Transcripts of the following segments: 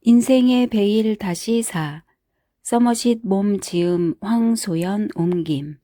인생의 베일 다시 사. 서머싯 몸 지음 황소연 옮김.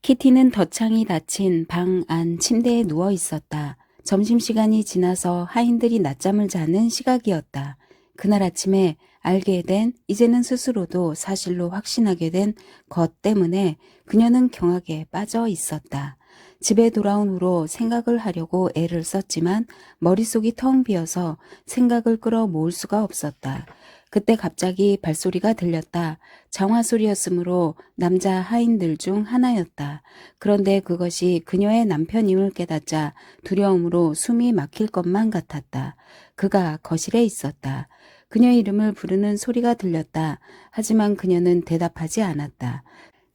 키티는 덧창이 닫힌 방 안 침대에 누워 있었다. 점심시간이 지나서 하인들이 낮잠을 자는 시각이었다. 그날 아침에 알게 된, 이제는 스스로도 사실로 확신하게 된 것 때문에 그녀는 경악에 빠져 있었다. 집에 돌아온 후로 생각을 하려고 애를 썼지만 머릿속이 텅 비어서 생각을 끌어모을 수가 없었다. 그때 갑자기 발소리가 들렸다. 장화소리였으므로 남자 하인들 중 하나였다. 그런데 그것이 그녀의 남편임을 깨닫자 두려움으로 숨이 막힐 것만 같았다. 그가 거실에 있었다. 그녀의 이름을 부르는 소리가 들렸다. 하지만 그녀는 대답하지 않았다.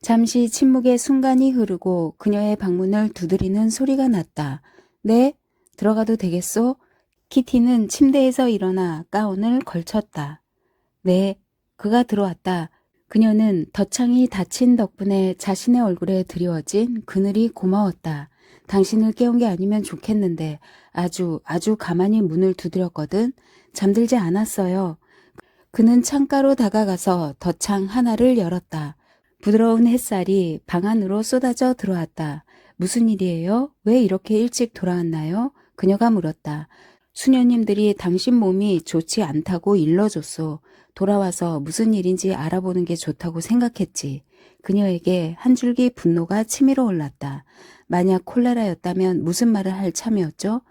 잠시 침묵의 순간이 흐르고 그녀의 방문을 두드리는 소리가 났다. 네? 들어가도 되겠소? 키티는 침대에서 일어나 가운을 걸쳤다. 네, 그가 들어왔다. 그녀는 덧창이 닫힌 덕분에 자신의 얼굴에 드리워진 그늘이 고마웠다. 당신을 깨운 게 아니면 좋겠는데 아주 가만히 문을 두드렸거든. 잠들지 않았어요. 그는 창가로 다가가서 덧창 하나를 열었다. 부드러운 햇살이 방 안으로 쏟아져 들어왔다. 무슨 일이에요? 왜 이렇게 일찍 돌아왔나요? 그녀가 물었다. 수녀님들이 당신 몸이 좋지 않다고 일러줬소. 돌아와서 무슨 일인지 알아보는 게 좋다고 생각했지. 그녀에게 한 줄기 분노가 치밀어 올랐다. 만약 콜레라였다면 무슨 말을 할 참이었죠?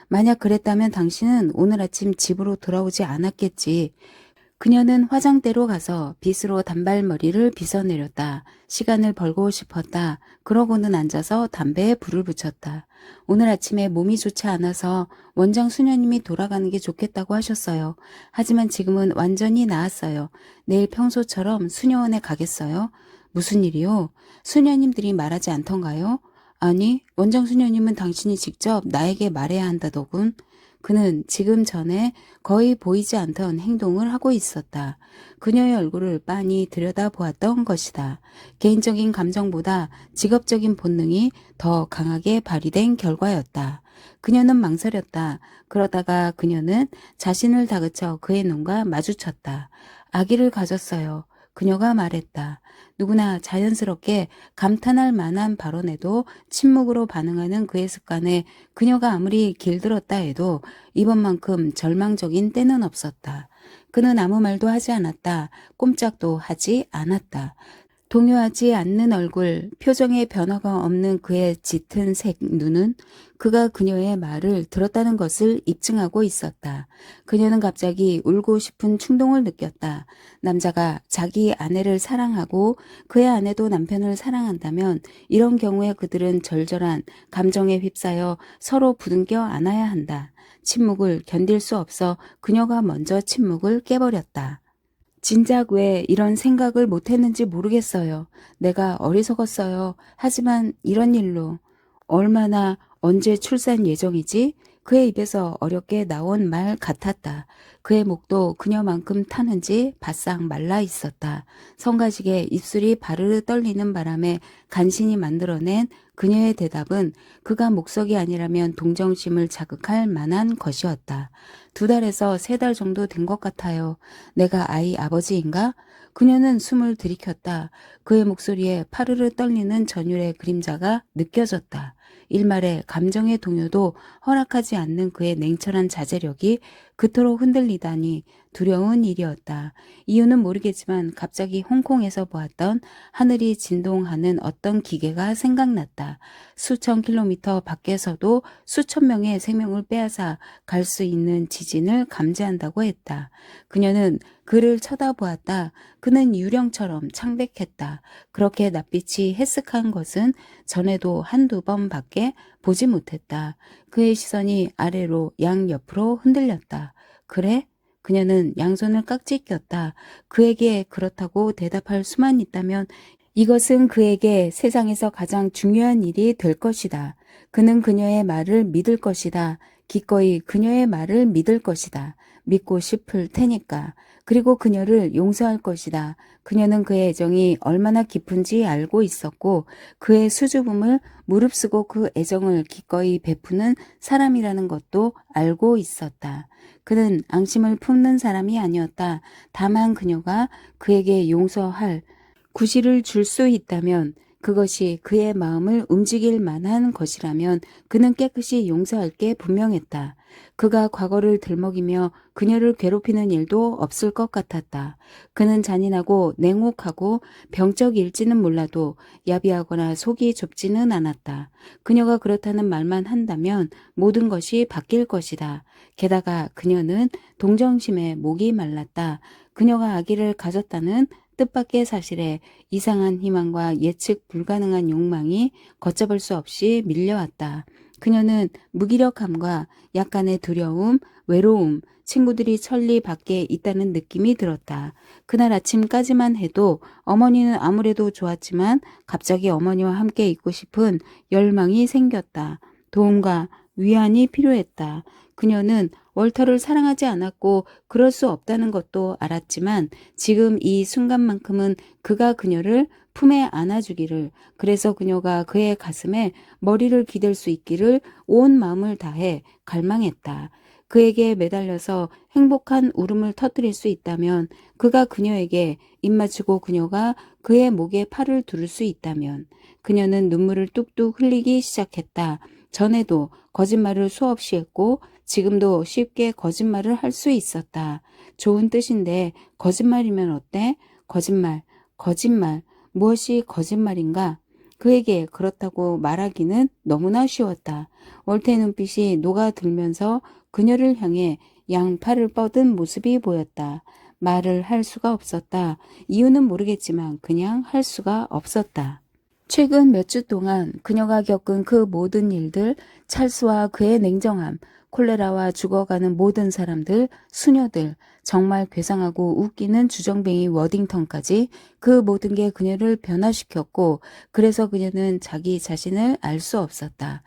만약 그랬다면 당신은 오늘 아침 집으로 돌아오지 않았겠지. 그녀는 화장대로 가서 빗으로 단발머리를 빗어내렸다. 시간을 벌고 싶었다. 그러고는 앉아서 담배에 불을 붙였다. 오늘 아침에 몸이 좋지 않아서 원장 수녀님이 돌아가는 게 좋겠다고 하셨어요. 하지만 지금은 완전히 나았어요. 내일 평소처럼 수녀원에 가겠어요? 무슨 일이요? 수녀님들이 말하지 않던가요? 아니, 원장 수녀님은 당신이 직접 나에게 말해야 한다더군. 그는 지금 전에 거의 보이지 않던 행동을 하고 있었다. 그녀의 얼굴을 빤히 들여다보았던 것이다. 개인적인 감정보다 직업적인 본능이 더 강하게 발휘된 결과였다. 그녀는 망설였다. 그러다가 그녀는 자신을 다그쳐 그의 눈과 마주쳤다. 아기를 가졌어요. 그녀가 말했다. 누구나 자연스럽게 감탄할 만한 발언에도 침묵으로 반응하는 그의 습관에 그녀가 아무리 길들었다 해도 이번만큼 절망적인 때는 없었다. 그는 아무 말도 하지 않았다. 꼼짝도 하지 않았다. 동요하지 않는 얼굴, 표정에 변화가 없는 그의 짙은 색 눈은 그가 그녀의 말을 들었다는 것을 입증하고 있었다. 그녀는 갑자기 울고 싶은 충동을 느꼈다. 남자가 자기 아내를 사랑하고 그의 아내도 남편을 사랑한다면 이런 경우에 그들은 절절한 감정에 휩싸여 서로 부둥켜 안아야 한다. 침묵을 견딜 수 없어 그녀가 먼저 침묵을 깨버렸다. 진작 왜 이런 생각을 못했는지 모르겠어요. 내가 어리석었어요. 하지만 이런 일로 얼마나 언제 출산 예정이지? 그의 입에서 어렵게 나온 말 같았다. 그의 목도 그녀만큼 타는지 바싹 말라 있었다. 성가시게 입술이 바르르 떨리는 바람에 간신히 만들어낸 그녀의 대답은 그가 목석이 아니라면 동정심을 자극할 만한 것이었다. 2달에서 3달 정도 된 것 같아요. 내가 아이 아버지인가? 그녀는 숨을 들이켰다. 그의 목소리에 파르르 떨리는 전율의 그림자가 느껴졌다. 일말의 감정의 동요도 허락하지 않는 그의 냉철한 자제력이 그토록 흔들리다니 두려운 일이었다. 이유는 모르겠지만 갑자기 홍콩에서 보았던 하늘이 진동하는 어떤 기계가 생각났다. 수천 킬로미터 밖에서도 수천 명의 생명을 빼앗아 갈 수 있는 지진을 감지한다고 했다. 그녀는 그를 쳐다보았다. 그는 유령처럼 창백했다. 그렇게 낯빛이 해쓱한 것은 전에도 한두 번밖에 보지 못했다. 그의 시선이 아래로 양옆으로 흔들렸다. 그래? 그녀는 양손을 깍지 꼈다. 그에게 그렇다고 대답할 수만 있다면 이것은 그에게 세상에서 가장 중요한 일이 될 것이다. 그는 그녀의 말을 믿을 것이다. 기꺼이 그녀의 말을 믿을 것이다. 믿고 싶을 테니까. 그리고 그녀를 용서할 것이다. 그녀는 그의 애정이 얼마나 깊은지 알고 있었고 그의 수줍음을 무릅쓰고 그 애정을 기꺼이 베푸는 사람이라는 것도 알고 있었다. 그는 앙심을 품는 사람이 아니었다. 다만 그녀가 그에게 용서할 구실을 줄 수 있다면 그것이 그의 마음을 움직일 만한 것이라면 그는 깨끗이 용서할 게 분명했다. 그가 과거를 들먹이며 그녀를 괴롭히는 일도 없을 것 같았다. 그는 잔인하고 냉혹하고 병적일지는 몰라도 야비하거나 속이 좁지는 않았다. 그녀가 그렇다는 말만 한다면 모든 것이 바뀔 것이다. 게다가 그녀는 동정심에 목이 말랐다. 그녀가 아기를 가졌다는 뜻밖의 사실에 이상한 희망과 예측 불가능한 욕망이 걷잡을 수 없이 밀려왔다. 그녀는 무기력함과 약간의 두려움, 외로움, 친구들이 천리 밖에 있다는 느낌이 들었다. 그날 아침까지만 해도 어머니는 아무래도 좋았지만 갑자기 어머니와 함께 있고 싶은 열망이 생겼다. 도움과 위안이 필요했다. 그녀는 월터를 사랑하지 않았고 그럴 수 없다는 것도 알았지만 지금 이 순간만큼은 그가 그녀를 품에 안아주기를, 그래서 그녀가 그의 가슴에 머리를 기댈 수 있기를 온 마음을 다해 갈망했다. 그에게 매달려서 행복한 울음을 터뜨릴 수 있다면, 그가 그녀에게 입맞추고 그녀가 그의 목에 팔을 두를 수 있다면. 그녀는 눈물을 뚝뚝 흘리기 시작했다. 전에도 거짓말을 수없이 했고 지금도 쉽게 거짓말을 할 수 있었다. 좋은 뜻인데 거짓말이면 어때? 거짓말, 거짓말, 무엇이 거짓말인가? 그에게 그렇다고 말하기는 너무나 쉬웠다. 월태의 눈빛이 녹아들면서 그녀를 향해 양팔을 뻗은 모습이 보였다. 말을 할 수가 없었다. 이유는 모르겠지만 그냥 할 수가 없었다. 최근 몇 주 동안 그녀가 겪은 그 모든 일들, 찰스와 그의 냉정함, 콜레라와 죽어가는 모든 사람들, 수녀들, 정말 괴상하고 웃기는 주정뱅이 워딩턴까지 그 모든 게 그녀를 변화시켰고, 그래서 그녀는 자기 자신을 알 수 없었다.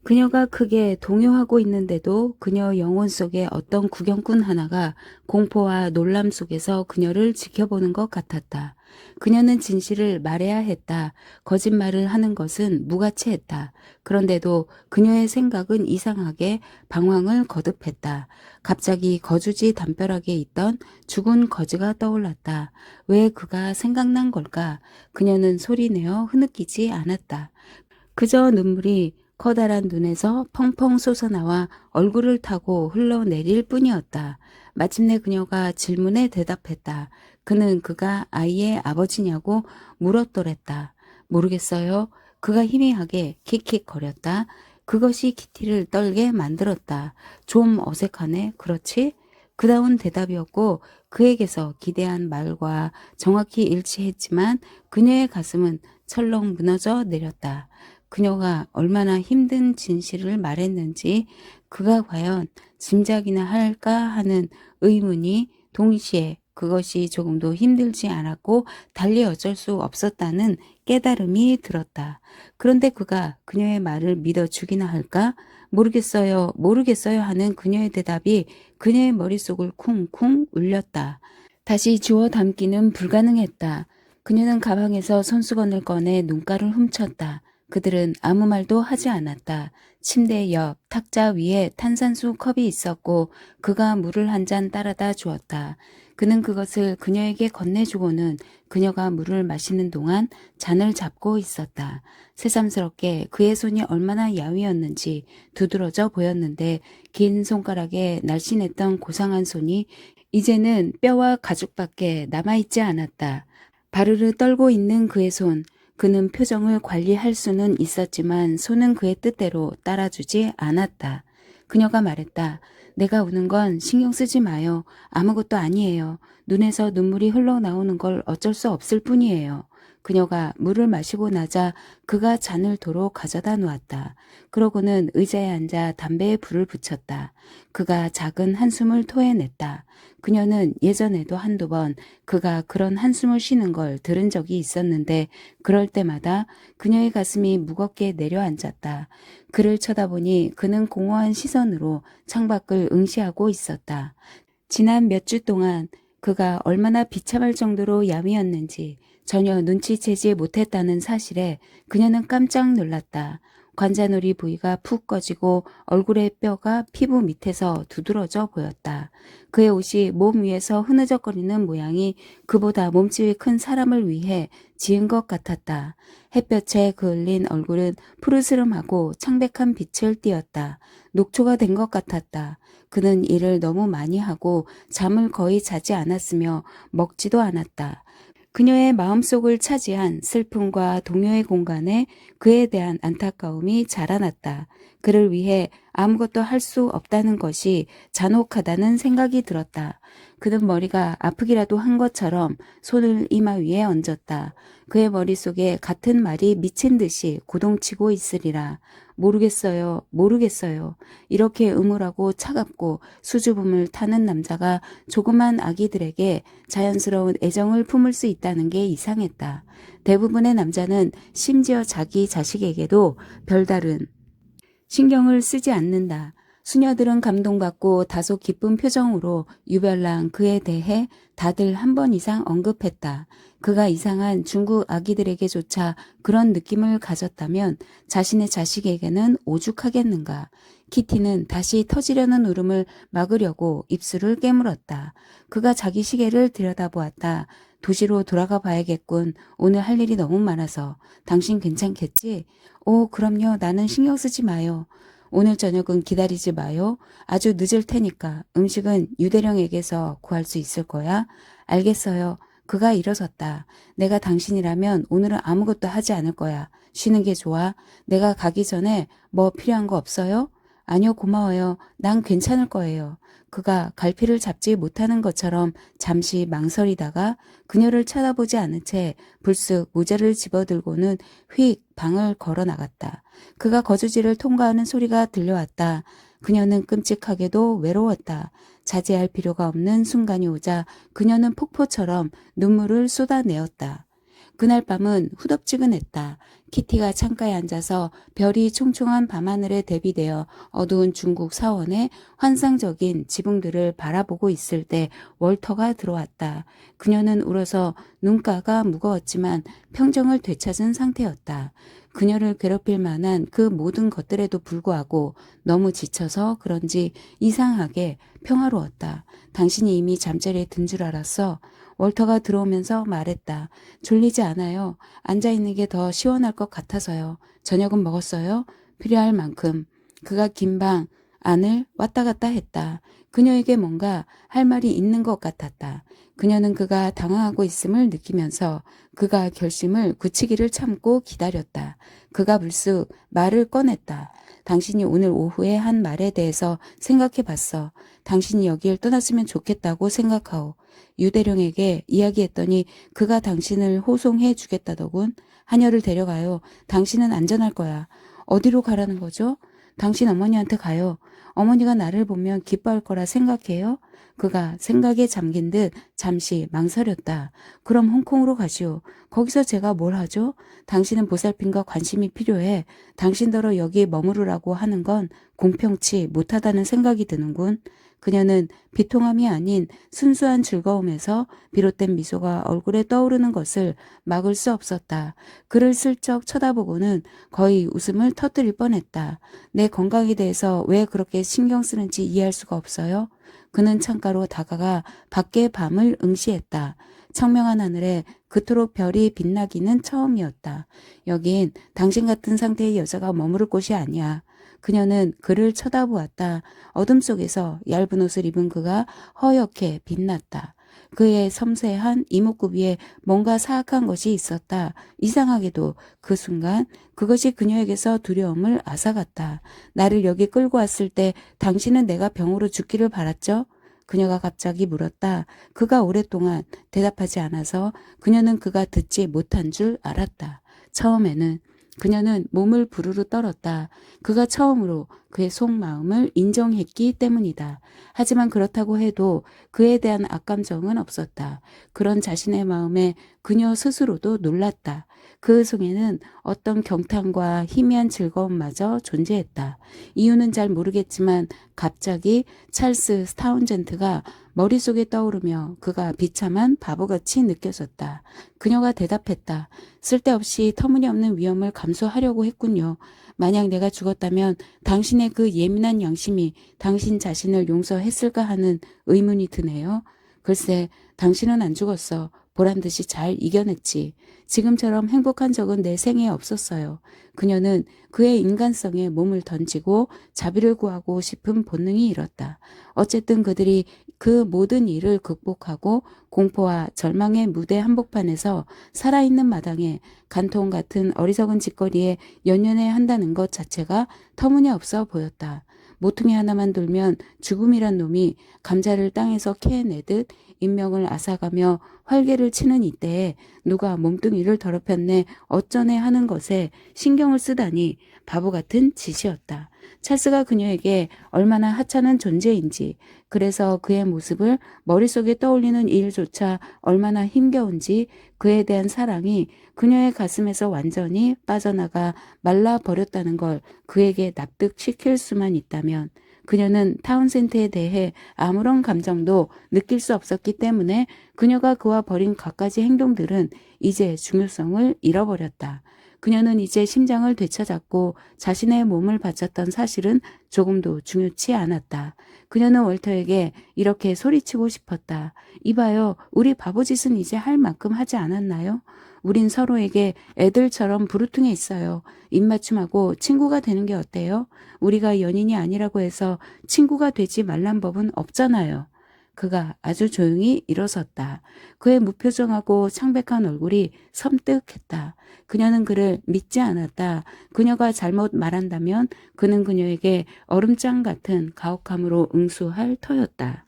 그녀가 크게 동요하고 있는데도 그녀 영혼 속에 어떤 구경꾼 하나가 공포와 놀람 속에서 그녀를 지켜보는 것 같았다. 그녀는 진실을 말해야 했다. 거짓말을 하는 것은 무가치했다. 그런데도 그녀의 생각은 이상하게 방황을 거듭했다. 갑자기 거주지 담벼락에 있던 죽은 거지가 떠올랐다. 왜 그가 생각난 걸까? 그녀는 소리내어 흐느끼지 않았다. 그저 눈물이 커다란 눈에서 펑펑 솟아나와 얼굴을 타고 흘러내릴 뿐이었다. 마침내 그녀가 질문에 대답했다. 그는 그가 아이의 아버지냐고 물었더랬다. 모르겠어요. 그가 희미하게 킥킥거렸다. 그것이 키티를 떨게 만들었다. 좀 어색하네. 그렇지? 그다운 대답이었고 그에게서 기대한 말과 정확히 일치했지만 그녀의 가슴은 철렁 무너져 내렸다. 그녀가 얼마나 힘든 진실을 말했는지 그가 과연 짐작이나 할까 하는 의문이 동시에 그것이 조금도 힘들지 않았고 달리 어쩔 수 없었다는 깨달음이 들었다. 그런데 그가 그녀의 말을 믿어주기나 할까? 모르겠어요, 모르겠어요 하는 그녀의 대답이 그녀의 머릿속을 쿵쿵 울렸다. 다시 주워 담기는 불가능했다. 그녀는 가방에서 손수건을 꺼내 눈가를 훔쳤다. 그들은 아무 말도 하지 않았다. 침대 옆 탁자 위에 탄산수 컵이 있었고 그가 물을 한 잔 따라다 주었다. 그는 그것을 그녀에게 건네주고는 그녀가 물을 마시는 동안 잔을 잡고 있었다. 새삼스럽게 그의 손이 얼마나 야위었는지 두드러져 보였는데 긴 손가락에 날씬했던 고상한 손이 이제는 뼈와 가죽밖에 남아있지 않았다. 바르르 떨고 있는 그의 손, 그는 표정을 관리할 수는 있었지만 손은 그의 뜻대로 따라주지 않았다. 그녀가 말했다. 내가 우는 건 신경 쓰지 마요. 아무것도 아니에요. 눈에서 눈물이 흘러나오는 걸 어쩔 수 없을 뿐이에요. 그녀가 물을 마시고 나자 그가 잔을 도로 가져다 놓았다. 그러고는 의자에 앉아 담배에 불을 붙였다. 그가 작은 한숨을 토해냈다. 그녀는 예전에도 한두 번 그가 그런 한숨을 쉬는 걸 들은 적이 있었는데 그럴 때마다 그녀의 가슴이 무겁게 내려앉았다. 그를 쳐다보니 그는 공허한 시선으로 창밖을 응시하고 있었다. 지난 몇 주 동안 그가 얼마나 비참할 정도로 야위었는지 전혀 눈치채지 못했다는 사실에 그녀는 깜짝 놀랐다. 관자놀이 부위가 푹 꺼지고 얼굴의 뼈가 피부 밑에서 두드러져 보였다. 그의 옷이 몸 위에서 흐느적거리는 모양이 그보다 몸집이 큰 사람을 위해 지은 것 같았다. 햇볕에 그을린 얼굴은 푸르스름하고 창백한 빛을 띠었다. 녹초가 된 것 같았다. 그는 일을 너무 많이 하고 잠을 거의 자지 않았으며 먹지도 않았다. 그녀의 마음속을 차지한 슬픔과 동요의 공간에 그에 대한 안타까움이 자라났다. 그를 위해 아무것도 할 수 없다는 것이 잔혹하다는 생각이 들었다. 그는 머리가 아프기라도 한 것처럼 손을 이마 위에 얹었다. 그의 머릿속에 같은 말이 미친 듯이 고동치고 있으리라. 모르겠어요. 모르겠어요. 이렇게 음울하고 차갑고 수줍음을 타는 남자가 조그만 아기들에게 자연스러운 애정을 품을 수 있다는 게 이상했다. 대부분의 남자는 심지어 자기 자식에게도 별다른 신경을 쓰지 않는다. 수녀들은 감동받고 다소 기쁜 표정으로 유별난 그에 대해 다들 한 번 이상 언급했다. 그가 이상한 중국 아기들에게조차 그런 느낌을 가졌다면 자신의 자식에게는 오죽하겠는가. 키티는 다시 터지려는 울음을 막으려고 입술을 깨물었다. 그가 자기 시계를 들여다보았다. 도시로 돌아가 봐야겠군. 오늘 할 일이 너무 많아서. 당신 괜찮겠지? 오, 그럼요. 나는 신경 쓰지 마요. 오늘 저녁은 기다리지 마요. 아주 늦을 테니까 음식은 유대령에게서 구할 수 있을 거야. 알겠어요. 그가 일어섰다. 내가 당신이라면 오늘은 아무것도 하지 않을 거야. 쉬는 게 좋아. 내가 가기 전에 뭐 필요한 거 없어요? 아니요, 고마워요. 난 괜찮을 거예요. 그가 갈피를 잡지 못하는 것처럼 잠시 망설이다가 그녀를 쳐다보지 않은 채 불쑥 모자를 집어들고는 휙 방을 걸어 나갔다. 그가 거주지를 통과하는 소리가 들려왔다. 그녀는 끔찍하게도 외로웠다. 자제할 필요가 없는 순간이 오자 그녀는 폭포처럼 눈물을 쏟아내었다. 그날 밤은 후덥지근했다. 키티가 창가에 앉아서 별이 총총한 밤하늘에 대비되어 어두운 중국 사원의 환상적인 지붕들을 바라보고 있을 때 월터가 들어왔다. 그녀는 울어서 눈가가 무거웠지만 평정을 되찾은 상태였다. 그녀를 괴롭힐 만한 그 모든 것들에도 불구하고 너무 지쳐서 그런지 이상하게 평화로웠다. 당신이 이미 잠자리에 든 줄 알았어. 월터가 들어오면서 말했다. 졸리지 않아요. 앉아있는 게 더 시원할 것 같아서요. 저녁은 먹었어요? 필요할 만큼. 그가 긴 방 안을 왔다 갔다 했다. 그녀에게 뭔가 할 말이 있는 것 같았다. 그녀는 그가 당황하고 있음을 느끼면서 그가 결심을 굳히기를 참고 기다렸다. 그가 불쑥 말을 꺼냈다. 당신이 오늘 오후에 한 말에 대해서 생각해 봤어. 당신이 여길 떠났으면 좋겠다고 생각하오. 유대령에게 이야기했더니 그가 당신을 호송해 주겠다더군. 하녀를 데려가요. 당신은 안전할 거야. 어디로 가라는 거죠? 당신 어머니한테 가요. 어머니가 나를 보면 기뻐할 거라 생각해요. 그가 생각에 잠긴 듯 잠시 망설였다. 그럼 홍콩으로 가시오. 거기서 제가 뭘 하죠? 당신은 보살핌과 관심이 필요해. 당신더러 여기 머무르라고 하는 건 공평치 못하다는 생각이 드는군. 그녀는 비통함이 아닌 순수한 즐거움에서 비롯된 미소가 얼굴에 떠오르는 것을 막을 수 없었다. 그를 슬쩍 쳐다보고는 거의 웃음을 터뜨릴 뻔했다. 내 건강에 대해서 왜 그렇게 신경 쓰는지 이해할 수가 없어요. 그는 창가로 다가가 밖의 밤을 응시했다. 청명한 하늘에 그토록 별이 빛나기는 처음이었다. 여긴 당신 같은 상태의 여자가 머무를 곳이 아니야. 그녀는 그를 쳐다보았다. 어둠 속에서 얇은 옷을 입은 그가 허옇게 빛났다. 그의 섬세한 이목구비에 뭔가 사악한 것이 있었다. 이상하게도 그 순간 그것이 그녀에게서 두려움을 앗아갔다. 나를 여기 끌고 왔을 때 당신은 내가 병으로 죽기를 바랐죠? 그녀가 갑자기 물었다. 그가 오랫동안 대답하지 않아서 그녀는 그가 듣지 못한 줄 알았다. 처음에는 그녀는 몸을 부르르 떨었다. 그가 처음으로 그의 속마음을 인정했기 때문이다. 하지만 그렇다고 해도 그에 대한 악감정은 없었다. 그런 자신의 마음에 그녀 스스로도 놀랐다. 그 속에는 어떤 경탄과 희미한 즐거움마저 존재했다. 이유는 잘 모르겠지만 갑자기 찰스 스타운젠트가 머릿속에 떠오르며 그가 비참한 바보같이 느껴졌다. 그녀가 대답했다. 쓸데없이 터무니없는 위험을 감수하려고 했군요. 만약 내가 죽었다면 당신의 그 예민한 양심이 당신 자신을 용서했을까 하는 의문이 드네요. 글쎄, 당신은 안 죽었어. 보란듯이 잘 이겨냈지. 지금처럼 행복한 적은 내 생에 없었어요. 그녀는 그의 인간성에 몸을 던지고 자비를 구하고 싶은 본능이 일었다. 어쨌든 그들이 그 모든 일을 극복하고 공포와 절망의 무대 한복판에서 살아있는 마당에 간통 같은 어리석은 짓거리에 연연해 한다는 것 자체가 터무니없어 보였다. 모퉁이 하나만 돌면 죽음이란 놈이 감자를 땅에서 캐내듯 인명을 앗아가며 활개를 치는 이때에 누가 몸뚱이를 더럽혔네 어쩌네 하는 것에 신경을 쓰다니 바보 같은 짓이었다. 찰스가 그녀에게 얼마나 하찮은 존재인지, 그래서 그의 모습을 머릿속에 떠올리는 일조차 얼마나 힘겨운지, 그에 대한 사랑이 그녀의 가슴에서 완전히 빠져나가 말라버렸다는 걸 그에게 납득시킬 수만 있다면, 그녀는 타운센트에 대해 아무런 감정도 느낄 수 없었기 때문에 그녀가 그와 벌인 갖가지 행동들은 이제 중요성을 잃어버렸다. 그녀는 이제 심장을 되찾았고 자신의 몸을 바쳤던 사실은 조금도 중요치 않았다. 그녀는 월터에게 이렇게 소리치고 싶었다. 이봐요, 우리 바보짓은 이제 할 만큼 하지 않았나요? 우린 서로에게 애들처럼 부르퉁해 있어요. 입맞춤하고 친구가 되는 게 어때요? 우리가 연인이 아니라고 해서 친구가 되지 말란 법은 없잖아요. 그가 아주 조용히 일어섰다. 그의 무표정하고 창백한 얼굴이 섬뜩했다. 그녀는 그를 믿지 않았다. 그녀가 잘못 말한다면 그는 그녀에게 얼음장 같은 가혹함으로 응수할 터였다.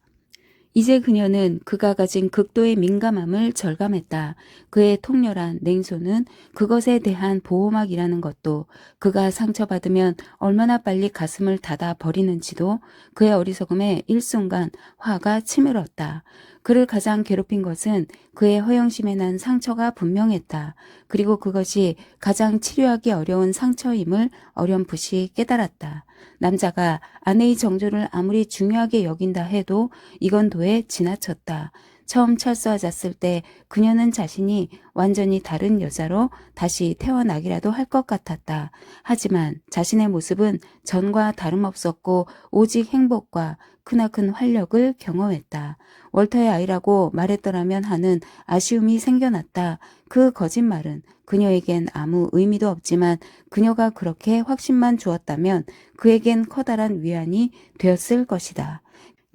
이제 그녀는 그가 가진 극도의 민감함을 절감했다. 그의 통렬한 냉소는 그것에 대한 보호막이라는 것도, 그가 상처받으면 얼마나 빨리 가슴을 닫아 버리는지도 그의 어리석음에 일순간 화가 치밀었다. 그를 가장 괴롭힌 것은 그의 허영심에 난 상처가 분명했다. 그리고 그것이 가장 치료하기 어려운 상처임을 어렴풋이 깨달았다. 남자가 아내의 정조를 아무리 중요하게 여긴다 해도 이건 도에 지나쳤다. 처음 찰스와 잤을 때 그녀는 자신이 완전히 다른 여자로 다시 태어나기라도 할 것 같았다. 하지만 자신의 모습은 전과 다름없었고 오직 행복과 크나큰 활력을 경험했다. 월터의 아이라고 말했더라면 하는 아쉬움이 생겨났다. 그 거짓말은 그녀에겐 아무 의미도 없지만 그녀가 그렇게 확신만 주었다면 그에겐 커다란 위안이 되었을 것이다.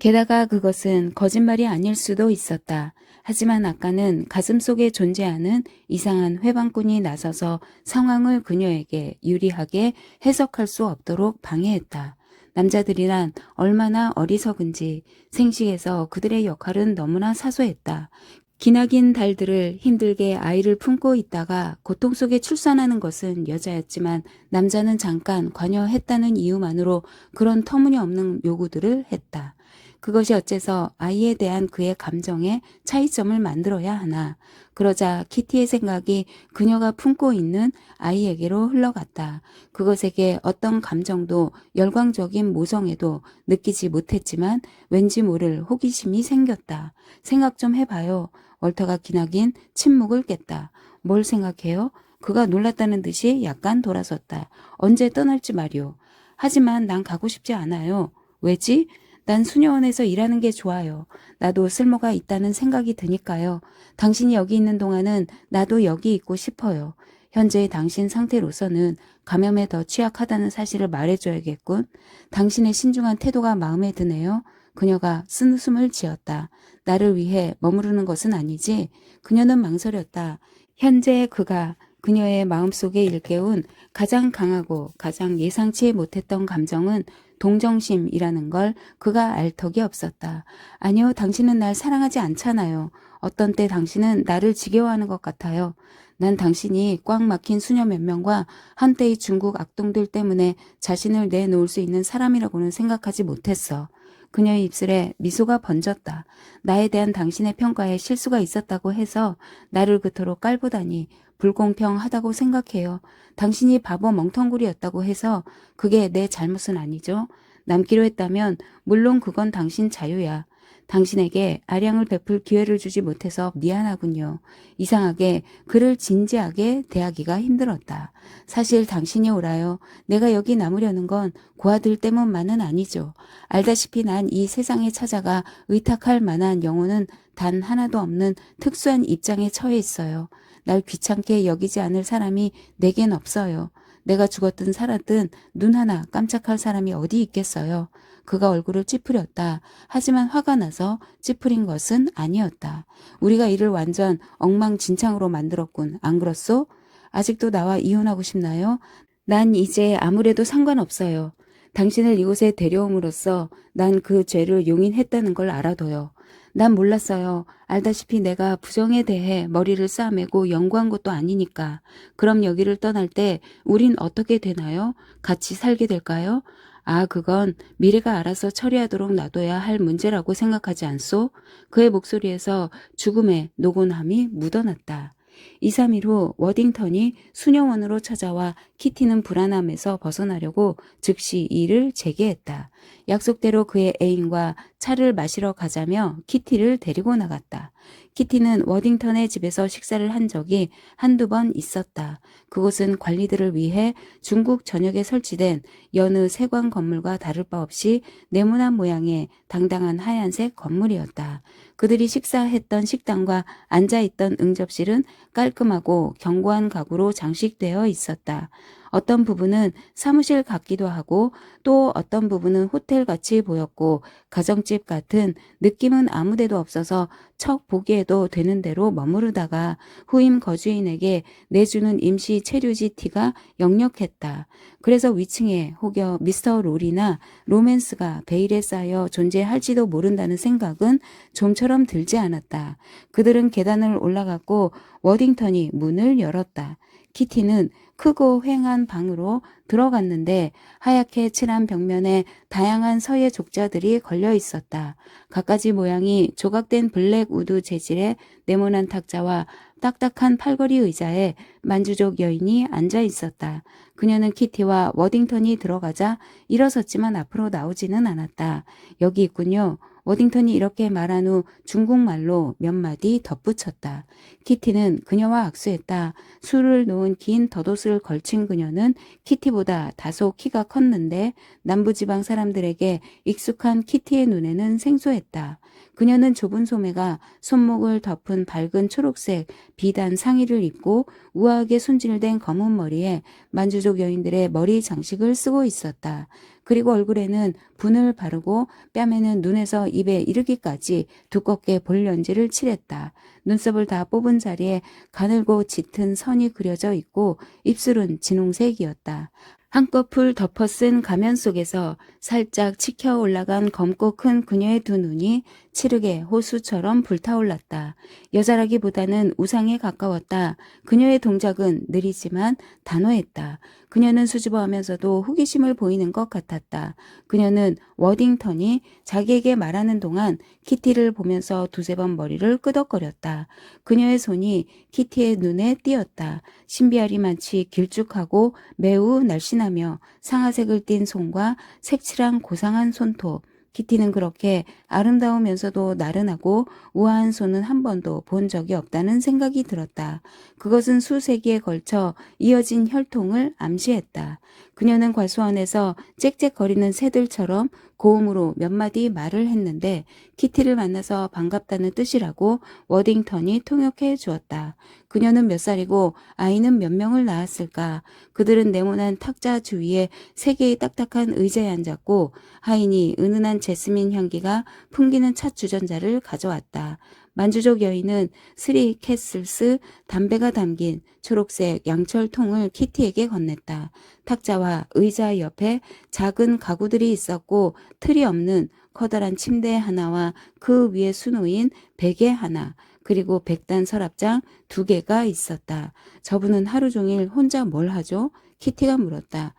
게다가 그것은 거짓말이 아닐 수도 있었다. 하지만 아까는 가슴속에 존재하는 이상한 회방꾼이 나서서 상황을 그녀에게 유리하게 해석할 수 없도록 방해했다. 남자들이란 얼마나 어리석은지, 생식에서 그들의 역할은 너무나 사소했다. 기나긴 달들을 힘들게 아이를 품고 있다가 고통 속에 출산하는 것은 여자였지만 남자는 잠깐 관여했다는 이유만으로 그런 터무니없는 요구들을 했다. 그것이 어째서 아이에 대한 그의 감정에 차이점을 만들어야 하나. 그러자 키티의 생각이 그녀가 품고 있는 아이에게로 흘러갔다. 그것에게 어떤 감정도 열광적인 모성애도 느끼지 못했지만 왠지 모를 호기심이 생겼다. 생각 좀 해봐요. 월터가 기나긴 침묵을 깼다. 뭘 생각해요? 그가 놀랐다는 듯이 약간 돌아섰다. 언제 떠날지 말이오. 하지만 난 가고 싶지 않아요. 왜지? 난 수녀원에서 일하는 게 좋아요. 나도 쓸모가 있다는 생각이 드니까요. 당신이 여기 있는 동안은 나도 여기 있고 싶어요. 현재의 당신 상태로서는 감염에 더 취약하다는 사실을 말해줘야겠군. 당신의 신중한 태도가 마음에 드네요. 그녀가 쓴웃음을 지었다. 나를 위해 머무르는 것은 아니지? 그녀는 망설였다. 현재 그가 그녀의 마음속에 일깨운 가장 강하고 가장 예상치 못했던 감정은 동정심이라는 걸 그가 알 턱이 없었다. 아니요, 당신은 날 사랑하지 않잖아요. 어떤 때 당신은 나를 지겨워하는 것 같아요. 난 당신이 꽉 막힌 수녀 몇 명과 한때의 중국 악동들 때문에 자신을 내놓을 수 있는 사람이라고는 생각하지 못했어. 그녀의 입술에 미소가 번졌다. 나에 대한 당신의 평가에 실수가 있었다고 해서 나를 그토록 깔보다니 불공평하다고 생각해요. 당신이 바보 멍텅구리였다고 해서 그게 내 잘못은 아니죠. 남기로 했다면 물론 그건 당신 자유야. 당신에게 아량을 베풀 기회를 주지 못해서 미안하군요. 이상하게 그를 진지하게 대하기가 힘들었다. 사실 당신이 오라요. 내가 여기 남으려는 건 고아들 때문만은 아니죠. 알다시피 난 이 세상에 찾아가 의탁할 만한 영혼은 단 하나도 없는 특수한 입장에 처해 있어요. 날 귀찮게 여기지 않을 사람이 내겐 없어요. 내가 죽었든 살았든 눈 하나 깜짝할 사람이 어디 있겠어요. 그가 얼굴을 찌푸렸다. 하지만 화가 나서 찌푸린 것은 아니었다. 우리가 이를 완전 엉망진창으로 만들었군. 안 그렇소? 아직도 나와 이혼하고 싶나요? 난 이제 아무래도 상관없어요. 당신을 이곳에 데려옴으로써 난 그 죄를 용인했다는 걸 알아둬요. 난 몰랐어요. 알다시피 내가 부정에 대해 머리를 싸매고 연구한 것도 아니니까. 그럼 여기를 떠날 때 우린 어떻게 되나요? 같이 살게 될까요? 아, 그건 미래가 알아서 처리하도록 놔둬야 할 문제라고 생각하지 않소? 그의 목소리에서 죽음의 노곤함이 묻어났다. 2, 3일 후 워딩턴이 수녀원으로 찾아와 키티는 불안함에서 벗어나려고 즉시 일을 재개했다. 약속대로 그의 애인과 차를 마시러 가자며 키티를 데리고 나갔다. 키티는 워딩턴의 집에서 식사를 한 적이 한두 번 있었다. 그곳은 관리들을 위해 중국 전역에 설치된 여느 세관 건물과 다를 바 없이 네모난 모양의 당당한 하얀색 건물이었다. 그들이 식사했던 식당과 앉아있던 응접실은 깔끔하고 견고한 가구로 장식되어 있었다. 어떤 부분은 사무실 같기도 하고 또 어떤 부분은 호텔같이 보였고 가정집 같은 느낌은 아무데도 없어서 척 보기에도 되는 대로 머무르다가 후임 거주인에게 내주는 임시 체류지 티가 역력했다. 그래서 위층에 혹여 미스터 롤이나 로맨스가 베일에 쌓여 존재할지도 모른다는 생각은 좀처럼 들지 않았다. 그들은 계단을 올라갔고 워딩턴이 문을 열었다. 키티는 크고 휑한 방으로 들어갔는데 하얗게 칠한 벽면에 다양한 서예 족자들이 걸려 있었다. 갖가지 모양이 조각된 블랙 우드 재질의 네모난 탁자와 딱딱한 팔걸이 의자에 만주족 여인이 앉아 있었다. 그녀는 키티와 워딩턴이 들어가자 일어섰지만 앞으로 나오지는 않았다. 여기 있군요. 워딩턴이 이렇게 말한 후 중국말로 몇 마디 덧붙였다. 키티는 그녀와 악수했다. 술을 놓은 긴 덧옷을 걸친 그녀는 키티보다 다소 키가 컸는데 남부지방 사람들에게 익숙한 키티의 눈에는 생소했다. 그녀는 좁은 소매가 손목을 덮은 밝은 초록색 비단 상의를 입고 우아하게 손질된 검은 머리에 만주족 여인들의 머리 장식을 쓰고 있었다. 그리고 얼굴에는 분을 바르고 뺨에는 눈에서 입에 이르기까지 두껍게 볼렌지를 칠했다. 눈썹을 다 뽑은 자리에 가늘고 짙은 선이 그려져 있고 입술은 진홍색이었다. 한꺼풀 덮어쓴 가면 속에서 살짝 치켜 올라간 검고 큰 그녀의 두 눈이 치르게 호수처럼 불타올랐다. 여자라기보다는 우상에 가까웠다. 그녀의 동작은 느리지만 단호했다. 그녀는 수줍어하면서도 호기심을 보이는 것 같았다. 그녀는 워딩턴이 자기에게 말하는 동안 키티를 보면서 두세 번 머리를 끄덕거렸다. 그녀의 손이 키티의 눈에 띄었다. 신비하리만치 길쭉하고 매우 날씬하며 상아색을 띤 손과 색칠한 고상한 손톱. 키티는 그렇게 아름다우면서도 나른하고 우아한 손은 한 번도 본 적이 없다는 생각이 들었다. 그것은 수세기에 걸쳐 이어진 혈통을 암시했다. 그녀는 과수원에서 짹짹거리는 새들처럼 고음으로 몇 마디 말을 했는데 키티를 만나서 반갑다는 뜻이라고 워딩턴이 통역해 주었다. 그녀는 몇 살이고 아이는 몇 명을 낳았을까? 그들은 네모난 탁자 주위에 세 개의 딱딱한 의자에 앉았고 하인이 은은한 제스민 향기가 풍기는 찻 주전자를 가져왔다. 만주족 여인은 스리 캐슬스 담배가 담긴 초록색 양철 통을 키티에게 건넸다. 탁자와 의자 옆에 작은 가구들이 있었고 틀이 없는 커다란 침대 하나와 그 위에 수놓인 베개 하나, 그리고 백단 서랍장 2개가 있었다. 저분은 하루 종일 혼자 뭘 하죠? 키티가 물었다.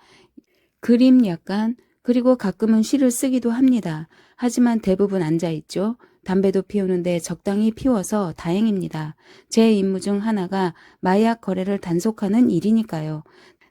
그림 약간, 그리고 가끔은 시를 쓰기도 합니다. 하지만 대부분 앉아있죠. 담배도 피우는데 적당히 피워서 다행입니다. 제 임무 중 하나가 마약 거래를 단속하는 일이니까요.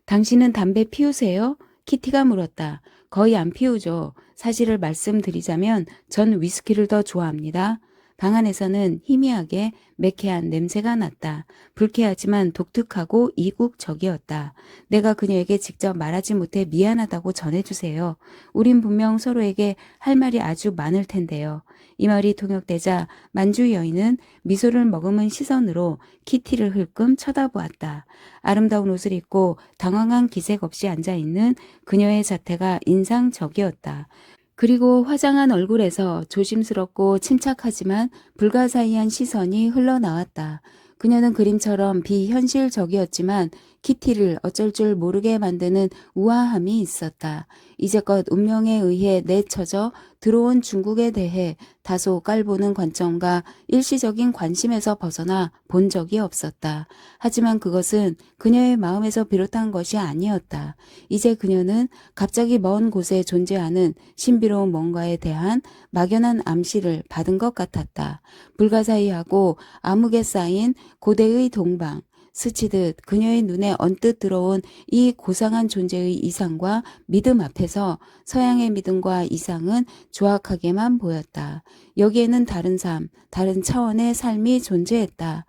당신은 담배 피우세요? 키티가 물었다. 거의 안 피우죠. 사실을 말씀드리자면 전 위스키를 더 좋아합니다. 방 안에서는 희미하게 매캐한 냄새가 났다. 불쾌하지만 독특하고 이국적이었다. 내가 그녀에게 직접 말하지 못해 미안하다고 전해주세요. 우린 분명 서로에게 할 말이 아주 많을 텐데요. 이 말이 통역되자 만주 여인은 미소를 머금은 시선으로 키티를 흘끔 쳐다보았다. 아름다운 옷을 입고 당황한 기색 없이 앉아있는 그녀의 자태가 인상적이었다. 그리고 화장한 얼굴에서 조심스럽고 침착하지만 불가사의한 시선이 흘러나왔다. 그녀는 그림처럼 비현실적이었지만 키티를 어쩔 줄 모르게 만드는 우아함이 있었다. 이제껏 운명에 의해 내쳐져 들어온 중국에 대해 다소 깔보는 관점과 일시적인 관심에서 벗어나 본 적이 없었다. 하지만 그것은 그녀의 마음에서 비롯한 것이 아니었다. 이제 그녀는 갑자기 먼 곳에 존재하는 신비로운 뭔가에 대한 막연한 암시를 받은 것 같았다. 불가사의하고 암흑에 쌓인 고대의 동방, 스치듯 그녀의 눈에 언뜻 들어온 이 고상한 존재의 이상과 믿음 앞에서 서양의 믿음과 이상은 조악하게만 보였다. 여기에는 다른 삶, 다른 차원의 삶이 존재했다.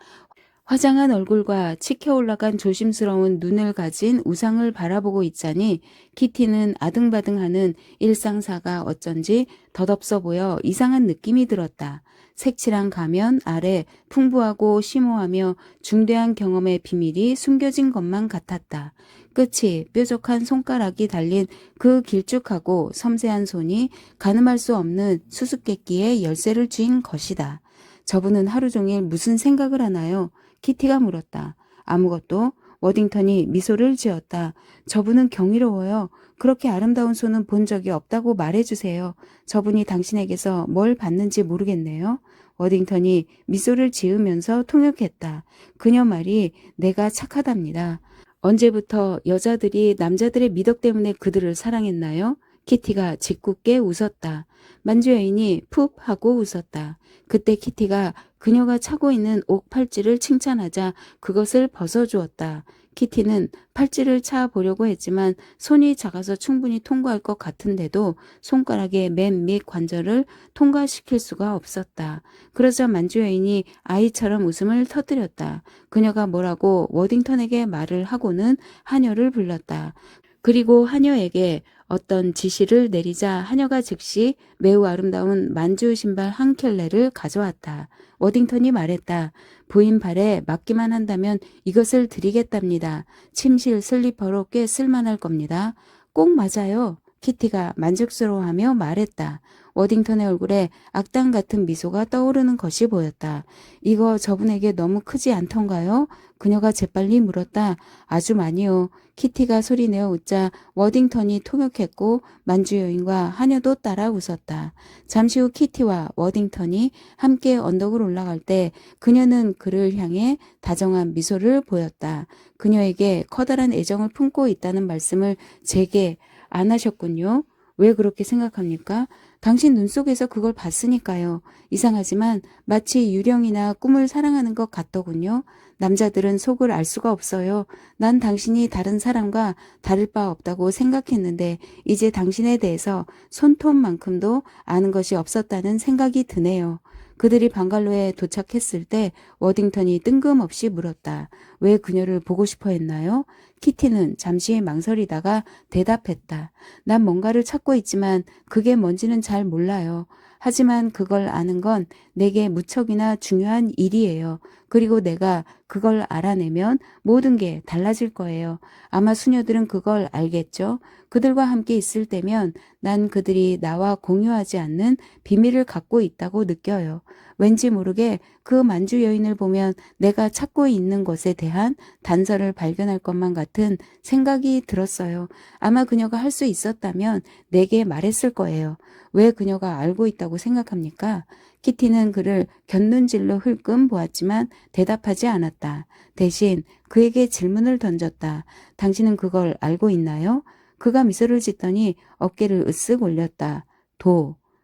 화장한 얼굴과 치켜 올라간 조심스러운 눈을 가진 우상을 바라보고 있자니 키티는 아등바등하는 일상사가 어쩐지 덧없어 보여 이상한 느낌이 들었다. 색칠한 가면 아래 풍부하고 심오하며 중대한 경험의 비밀이 숨겨진 것만 같았다. 끝이 뾰족한 손가락이 달린 그 길쭉하고 섬세한 손이 가늠할 수 없는 수수께끼의 열쇠를 쥔 것이다. 저분은 하루 종일 무슨 생각을 하나요? 키티가 물었다. 아무것도. 워딩턴이 미소를 지었다. 저분은 경이로워요. 그렇게 아름다운 손은 본 적이 없다고 말해주세요. 저분이 당신에게서 뭘 받는지 모르겠네요. 워딩턴이 미소를 지으면서 통역했다. 그녀 말이 내가 착하답니다. 언제부터 여자들이 남자들의 미덕 때문에 그들을 사랑했나요? 키티가 짓궂게 웃었다. 만주 여인이 푹 하고 웃었다. 그때 키티가 그녀가 차고 있는 옥 팔찌를 칭찬하자 그것을 벗어주었다. 키티는 팔찌를 차 보려고 했지만 손이 작아서 충분히 통과할 것 같은데도 손가락의 맨 밑 관절을 통과시킬 수가 없었다. 그러자 만주 여인이 아이처럼 웃음을 터뜨렸다. 그녀가 뭐라고 워딩턴에게 말을 하고는 하녀를 불렀다. 그리고 하녀에게 어떤 지시를 내리자 하녀가 즉시 매우 아름다운 만주 신발 한 켤레를 가져왔다. 워딩턴이 말했다. 부인 발에 맞기만 한다면 이것을 드리겠답니다. 침실 슬리퍼로 꽤 쓸만할 겁니다. 꼭 맞아요. 키티가 만족스러워하며 말했다. 워딩턴의 얼굴에 악당 같은 미소가 떠오르는 것이 보였다. 이거 저분에게 너무 크지 않던가요? 그녀가 재빨리 물었다. 아주 많이요. 키티가 소리내어 웃자 워딩턴이 통역했고 만주 여인과 하녀도 따라 웃었다. 잠시 후 키티와 워딩턴이 함께 언덕을 올라갈 때 그녀는 그를 향해 다정한 미소를 보였다. 그녀에게 커다란 애정을 품고 있다는 말씀을 제게 안 하셨군요. 왜 그렇게 생각합니까? 당신 눈 속에서 그걸 봤으니까요. 이상하지만 마치 유령이나 꿈을 사랑하는 것 같더군요. 남자들은 속을 알 수가 없어요. 난 당신이 다른 사람과 다를 바 없다고 생각했는데 이제 당신에 대해서 손톱만큼도 아는 것이 없었다는 생각이 드네요. 그들이 방갈로에 도착했을 때 워딩턴이 뜬금없이 물었다. 왜 그녀를 보고 싶어 했나요? 키티는 잠시 망설이다가 대답했다. 난 뭔가를 찾고 있지만 그게 뭔지는 잘 몰라요. 하지만 그걸 아는 건 내게 무척이나 중요한 일이에요. 그리고 내가 그걸 알아내면 모든 게 달라질 거예요. 아마 수녀들은 그걸 알겠죠? 그들과 함께 있을 때면 난 그들이 나와 공유하지 않는 비밀을 갖고 있다고 느껴요. 왠지 모르게 그 만주 여인을 보면 내가 찾고 있는 것에 대한 단서를 발견할 것만 같은 생각이 들었어요. 아마 그녀가 할 수 있었다면 내게 말했을 거예요. 왜 그녀가 알고 있다고 생각합니까? 키티는 그를 곁눈질로 흘끔 보았지만 대답하지 않았다. 대신 그에게 질문을 던졌다. 당신은 그걸 알고 있나요? 그가 미소를 짓더니 어깨를 으쓱 올렸다.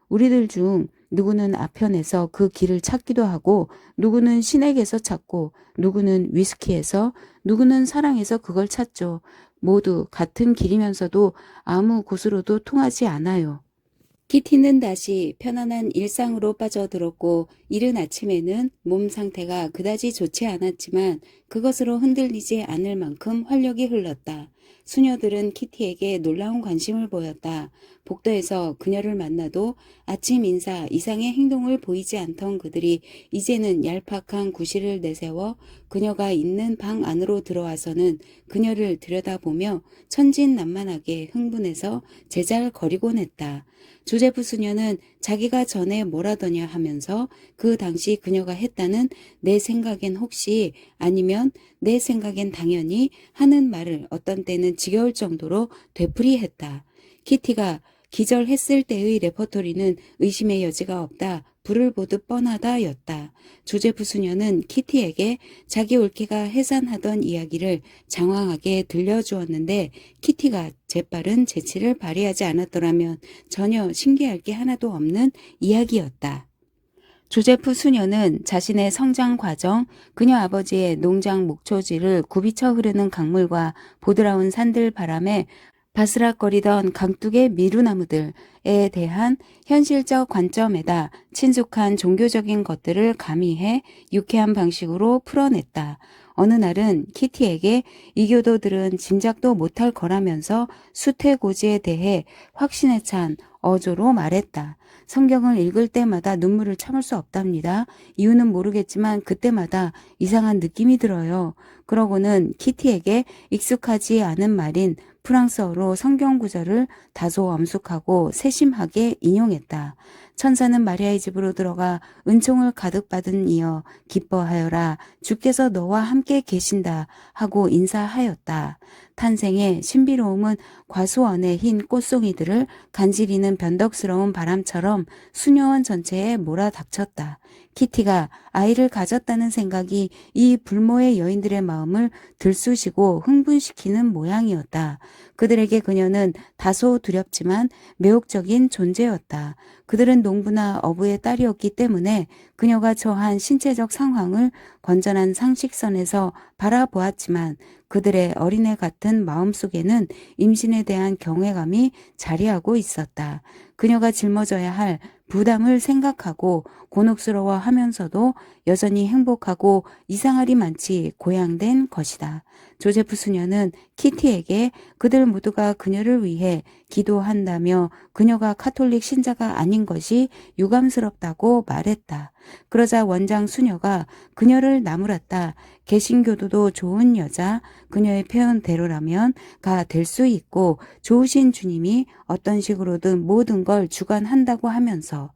우리들 중 누구는 아편에서 그 길을 찾기도 하고 누구는 신에게서 찾고 누구는 위스키에서 누구는 사랑에서 그걸 찾죠. 모두 같은 길이면서도 아무 곳으로도 통하지 않아요. 키티는 다시 편안한 일상으로 빠져들었고 이른 아침에는 몸 상태가 그다지 좋지 않았지만 그것으로 흔들리지 않을 만큼 활력이 흘렀다. 수녀들은 키티에게 놀라운 관심을 보였다. 복도에서 그녀를 만나도 아침 인사 이상의 행동을 보이지 않던 그들이 이제는 얄팍한 구실을 내세워 그녀가 있는 방 안으로 들어와서는 그녀를 들여다보며 천진난만하게 흥분해서 제잘거리곤 했다. 조제프 수녀는 자기가 전에 뭐라더냐 하면서 그 당시 그녀가 했다는 내 생각엔 혹시 아니면 내 생각엔 당연히 하는 말을 어떤 때는 지겨울 정도로 되풀이했다. 키티가 기절했을 때의 레퍼토리는 의심의 여지가 없다. 불을 보듯 뻔하다 였다. 조제프 수녀는 키티에게 자기 올케가 해산하던 이야기를 장황하게 들려주었는데 키티가 재빠른 재치를 발휘하지 않았더라면 전혀 신기할 게 하나도 없는 이야기였다. 조제프 수녀는 자신의 성장 과정, 그녀 아버지의 농장 목초지를 굽이쳐 흐르는 강물과 보드라운 산들 바람에 바스락거리던 강둑의 미루나무들에 대한 현실적 관점에다 친숙한 종교적인 것들을 가미해 유쾌한 방식으로 풀어냈다. 어느 날은 키티에게 이교도들은 짐작도 못할 거라면서 수태고지에 대해 확신에 찬 어조로 말했다. 성경을 읽을 때마다 눈물을 참을 수 없답니다. 이유는 모르겠지만 그때마다 이상한 느낌이 들어요. 그러고는 키티에게 익숙하지 않은 말인 프랑스어로 성경 구절을 다소 엄숙하고 세심하게 인용했다. 천사는 마리아의 집으로 들어가 은총을 가득 받은 이여 기뻐하여라 주께서 너와 함께 계신다 하고 인사하였다. 탄생의 신비로움은 과수원의 흰 꽃송이들을 간지리는 변덕스러운 바람처럼 수녀원 전체에 몰아닥쳤다. 키티가 아이를 가졌다는 생각이 이 불모의 여인들의 마음을 들쑤시고 흥분시키는 모양이었다. 그들에게 그녀는 다소 두렵지만 매혹적인 존재였다. 그들은 농부나 어부의 딸이었기 때문에 그녀가 처한 신체적 상황을 건전한 상식선에서 바라보았지만 그들의 어린애 같은 마음속에는 임신에 대한 경외감이 자리하고 있었다. 그녀가 짊어져야 할 부담을 생각하고 곤혹스러워 하면서도 여전히 행복하고 이상할이 많지 고양된 것이다. 조제프 수녀는 키티에게 그들 모두가 그녀를 위해 기도한다며 그녀가 카톨릭 신자가 아닌 것이 유감스럽다고 말했다. 그러자 원장 수녀가 그녀를 나무랐다. 개신교도도 좋은 여자, 그녀의 표현대로라면 가 될 수 있고 좋으신 주님이 어떤 식으로든 모든 걸 주관한다고 하면서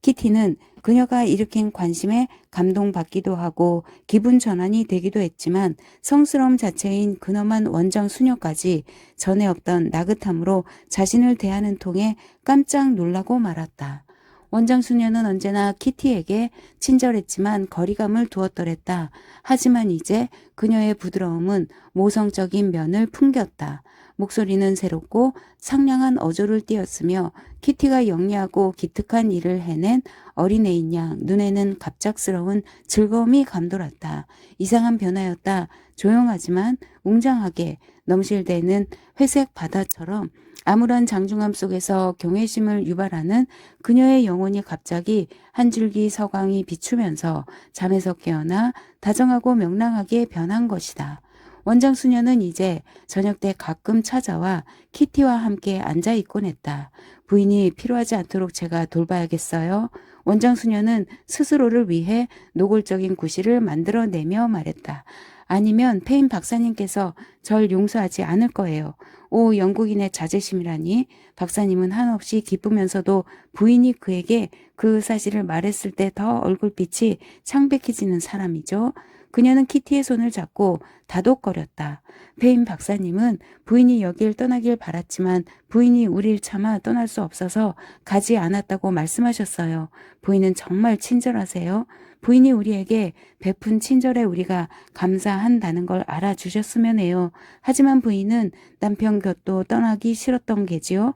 키티는 그녀가 일으킨 관심에 감동받기도 하고 기분 전환이 되기도 했지만 성스러움 자체인 근엄한 원장 수녀까지 전에 없던 나긋함으로 자신을 대하는 통에 깜짝 놀라고 말았다. 원장 수녀는 언제나 키티에게 친절했지만 거리감을 두었더랬다. 하지만 이제 그녀의 부드러움은 모성적인 면을 풍겼다. 목소리는 새롭고 상냥한 어조를 띄었으며 키티가 영리하고 기특한 일을 해낸 어린애인 양 눈에는 갑작스러운 즐거움이 감돌았다. 이상한 변화였다. 조용하지만 웅장하게 넘실대는 회색 바다처럼 암울한 장중함 속에서 경외심을 유발하는 그녀의 영혼이 갑자기 한 줄기 서광이 비추면서 잠에서 깨어나 다정하고 명랑하게 변한 것이다. 원장 수녀는 이제 저녁 때 가끔 찾아와 키티와 함께 앉아 있곤 했다. 부인이 필요하지 않도록 제가 돌봐야겠어요. 원장 수녀는 스스로를 위해 노골적인 구실을 만들어내며 말했다. 아니면 페인 박사님께서 절 용서하지 않을 거예요. 오, 영국인의 자제심이라니. 박사님은 한없이 기쁘면서도 부인이 그에게 그 사실을 말했을 때 더 얼굴빛이 창백해지는 사람이죠. 그녀는 키티의 손을 잡고 다독거렸다. 페인 박사님은 부인이 여길 떠나길 바랐지만 부인이 우릴 참아 떠날 수 없어서 가지 않았다고 말씀하셨어요. 부인은 정말 친절하세요. 부인이 우리에게 베푼 친절에 우리가 감사한다는 걸 알아주셨으면 해요. 하지만 부인은 남편 곁도 떠나기 싫었던 게지요.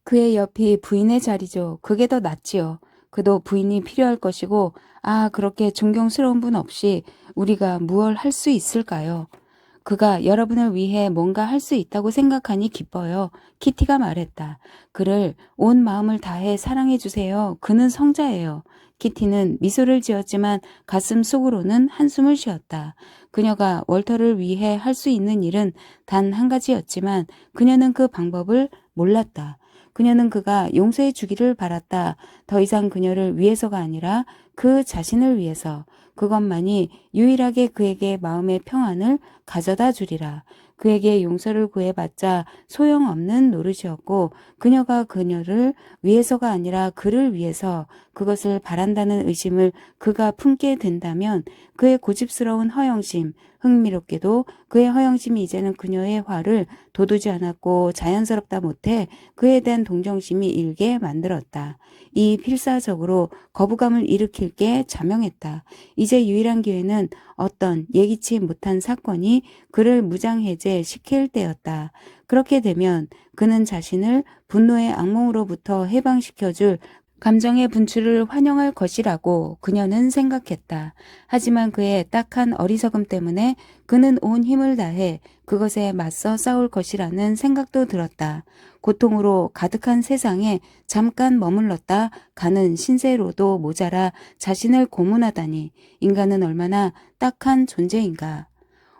그의 옆이 부인의 자리죠. 그게 더 낫지요. 그도 부인이 필요할 것이고, 아, 그렇게 존경스러운 분 없이 우리가 무얼 할 수 있을까요? 그가 여러분을 위해 뭔가 할 수 있다고 생각하니 기뻐요. 키티가 말했다. 그를 온 마음을 다해 사랑해 주세요. 그는 성자예요. 키티는 미소를 지었지만 가슴 속으로는 한숨을 쉬었다. 그녀가 월터를 위해 할 수 있는 일은 단 한 가지였지만 그녀는 그 방법을 몰랐다. 그녀는 그가 용서해 주기를 바랐다. 더 이상 그녀를 위해서가 아니라 그 자신을 위해서. 그것만이 유일하게 그에게 마음의 평안을 가져다 주리라. 그에게 용서를 구해봤자 소용없는 노릇이었고 그녀가 그녀를 위해서가 아니라 그를 위해서 그것을 바란다는 의심을 그가 품게 된다면 그의 고집스러운 허영심, 흥미롭게도 그의 허영심이 이제는 그녀의 화를 돋우지 않았고 자연스럽다 못해 그에 대한 동정심이 일게 만들었다. 이 필사적으로 거부감을 일으킬 게 자명했다. 이제 유일한 기회는 어떤 예기치 못한 사건이 그를 무장해제시킬 때였다. 그렇게 되면 그는 자신을 분노의 악몽으로부터 해방시켜줄 감정의 분출을 환영할 것이라고 그녀는 생각했다. 하지만 그의 딱한 어리석음 때문에 그는 온 힘을 다해 그것에 맞서 싸울 것이라는 생각도 들었다. 고통으로 가득한 세상에 잠깐 머물렀다 가는 신세로도 모자라 자신을 고문하다니 인간은 얼마나 딱한 존재인가.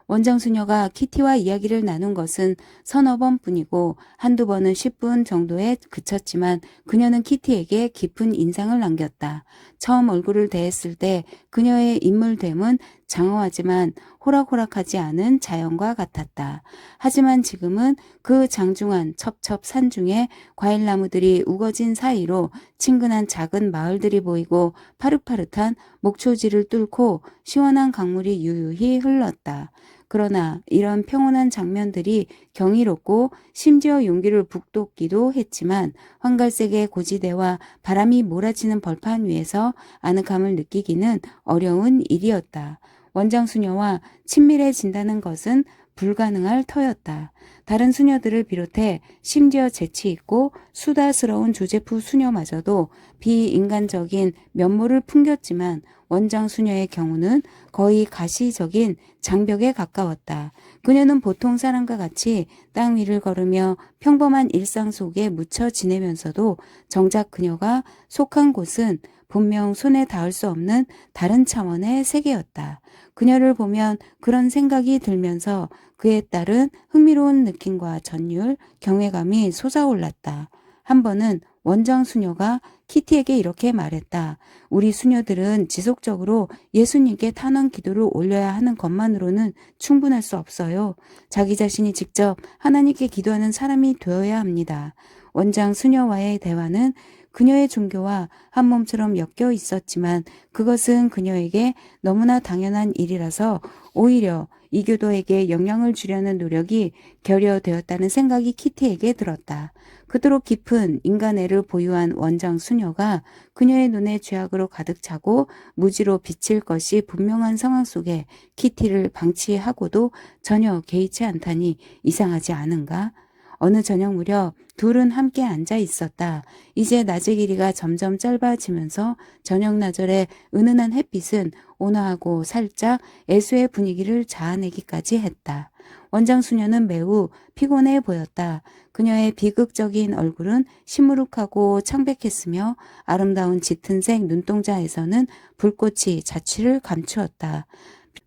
원장 수녀가 키티와 이야기를 나눈 것은 서너 번뿐이고 한두 번은 10분 정도에 그쳤지만 그녀는 키티에게 깊은 인상을 남겼다. 처음 얼굴을 대했을 때 그녀의 인물됨은 장엄하지만 호락호락하지 않은 자연과 같았다. 하지만 지금은 그 장중한 첩첩산 중에 과일나무들이 우거진 사이로 친근한 작은 마을들이 보이고 파릇파릇한 목초지를 뚫고 시원한 강물이 유유히 흘렀다. 그러나 이런 평온한 장면들이 경이롭고 심지어 용기를 북돋기도 했지만 황갈색의 고지대와 바람이 몰아치는 벌판 위에서 아늑함을 느끼기는 어려운 일이었다. 원장 수녀와 친밀해진다는 것은 불가능할 터였다. 다른 수녀들을 비롯해 심지어 재치있고 수다스러운 조제프 수녀마저도 비인간적인 면모를 풍겼지만 원장 수녀의 경우는 거의 가시적인 장벽에 가까웠다. 그녀는 보통 사람과 같이 땅 위를 걸으며 평범한 일상 속에 묻혀 지내면서도 정작 그녀가 속한 곳은 분명 손에 닿을 수 없는 다른 차원의 세계였다. 그녀를 보면 그런 생각이 들면서 그에 따른 흥미로운 느낌과 전율, 경외감이 솟아올랐다. 한 번은 원장 수녀가 키티에게 이렇게 말했다. 우리 수녀들은 지속적으로 예수님께 탄원 기도를 올려야 하는 것만으로는 충분할 수 없어요. 자기 자신이 직접 하나님께 기도하는 사람이 되어야 합니다. 원장 수녀와의 대화는 그녀의 종교와 한 몸처럼 엮여 있었지만 그것은 그녀에게 너무나 당연한 일이라서 오히려 이교도에게 영향을 주려는 노력이 결여되었다는 생각이 키티에게 들었다. 그토록 깊은 인간애를 보유한 원장 수녀가 그녀의 눈에 죄악으로 가득 차고 무지로 비칠 것이 분명한 상황 속에 키티를 방치하고도 전혀 개의치 않다니 이상하지 않은가? 어느 저녁 무렵 둘은 함께 앉아 있었다. 이제 낮의 길이가 점점 짧아지면서 저녁 나절의 은은한 햇빛은 온화하고 살짝 애수의 분위기를 자아내기까지 했다. 원장 수녀는 매우 피곤해 보였다. 그녀의 비극적인 얼굴은 시무룩하고 창백했으며 아름다운 짙은색 눈동자에서는 불꽃이 자취를 감추었다.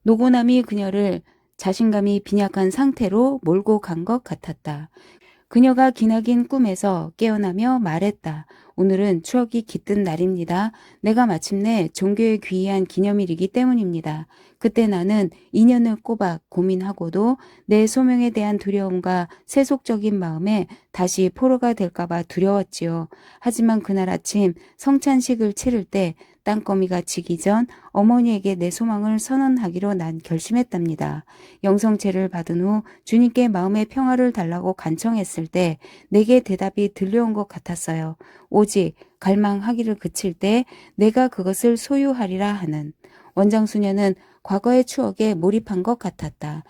노고남이 그녀를 자신감이 빈약한 상태로 몰고 간 것 같았다. 그녀가 기나긴 꿈에서 깨어나며 말했다. 오늘은 추억이 깃든 날입니다. 내가 마침내 종교에 귀의한 기념일이기 때문입니다. 그때 나는 인연을 꼬박 고민하고도 내 소명에 대한 두려움과 세속적인 마음에 다시 포로가 될까봐 두려웠지요. 하지만 그날 아침 성찬식을 치를 때 땅거미가 지기 전 어머니에게 내 소망을 선언하기로 난 결심했답니다. 영성체를 받은 후 주님께 마음의 평화를 달라고 간청했을 때 내게 대답이 들려온 것 같았어요. 오직 갈망하기를 그칠 때 내가 그것을 소유하리라 하는. 원장수녀는 과거의 추억에 몰입한 것 같았다.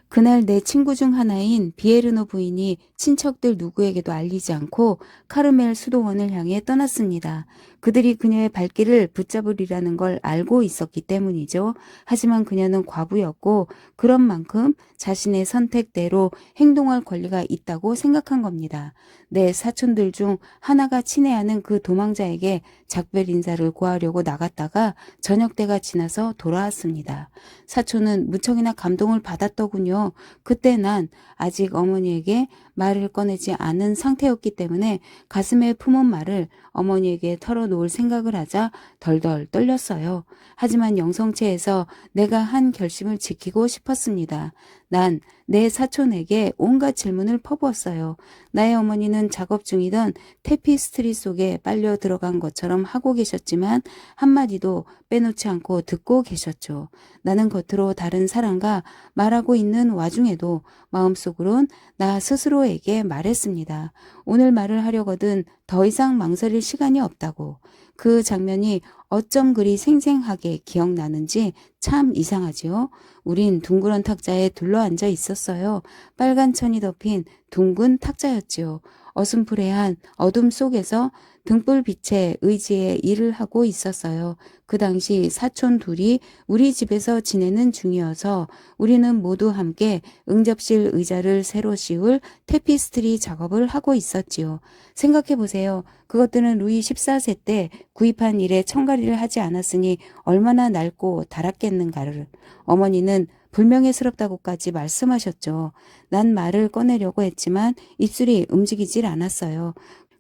그날 내 친구 중 하나인 비에르노 부인이 친척들 누구에게도 알리지 않고 카르멜 수도원을 향해 떠났습니다. 그들이 그녀의 발길을 붙잡으리라는 걸 알고 있었기 때문이죠. 하지만 그녀는 과부였고 그런 만큼 자신의 선택대로 행동할 권리가 있다고 생각한 겁니다. 내 사촌들 중 하나가 친애하는 그 도망자에게 작별 인사를 구하려고 나갔다가 저녁때가 지나서 돌아왔습니다. 사촌은 무척이나 감동을 받았더군요. 그때 난 아직 어머니에게 말을 꺼내지 않은 상태였기 때문에 가슴에 품은 말을 어머니에게 털어놓을 생각을 하자 덜덜 떨렸어요. 하지만 영성체에서 내가 한 결심을 지키고 싶었습니다. 난 내 사촌에게 온갖 질문을 퍼부었어요. 나의 어머니는 작업 중이던 테피스트리 속에 빨려 들어간 것처럼 하고 계셨지만 한마디도 빼놓지 않고 듣고 계셨죠. 나는 겉으로 다른 사람과 말하고 있는 와중에도 마음속으론 나 스스로에게 말했습니다. 오늘 말을 하려거든 더 이상 망설일 시간이 없다고. 그 장면이 어쩜 그리 생생하게 기억나는지 참 이상하지요. 우린 둥그런 탁자에 둘러앉아 있었어요. 빨간 천이 덮인 둥근 탁자였지요. 어슴푸레한 어둠 속에서 등불빛에 의지해 일을 하고 있었어요. 그 당시 사촌 둘이 우리 집에서 지내는 중이어서 우리는 모두 함께 응접실 의자를 새로 씌울 테피스트리 작업을 하고 있었지요. 생각해보세요. 그것들은 루이 14세 때 구입한 일에 청가리를 하지 않았으니 얼마나 낡고 달았겠는가를. 어머니는 불명예스럽다고까지 말씀하셨죠. 난 말을 꺼내려고 했지만 입술이 움직이질 않았어요.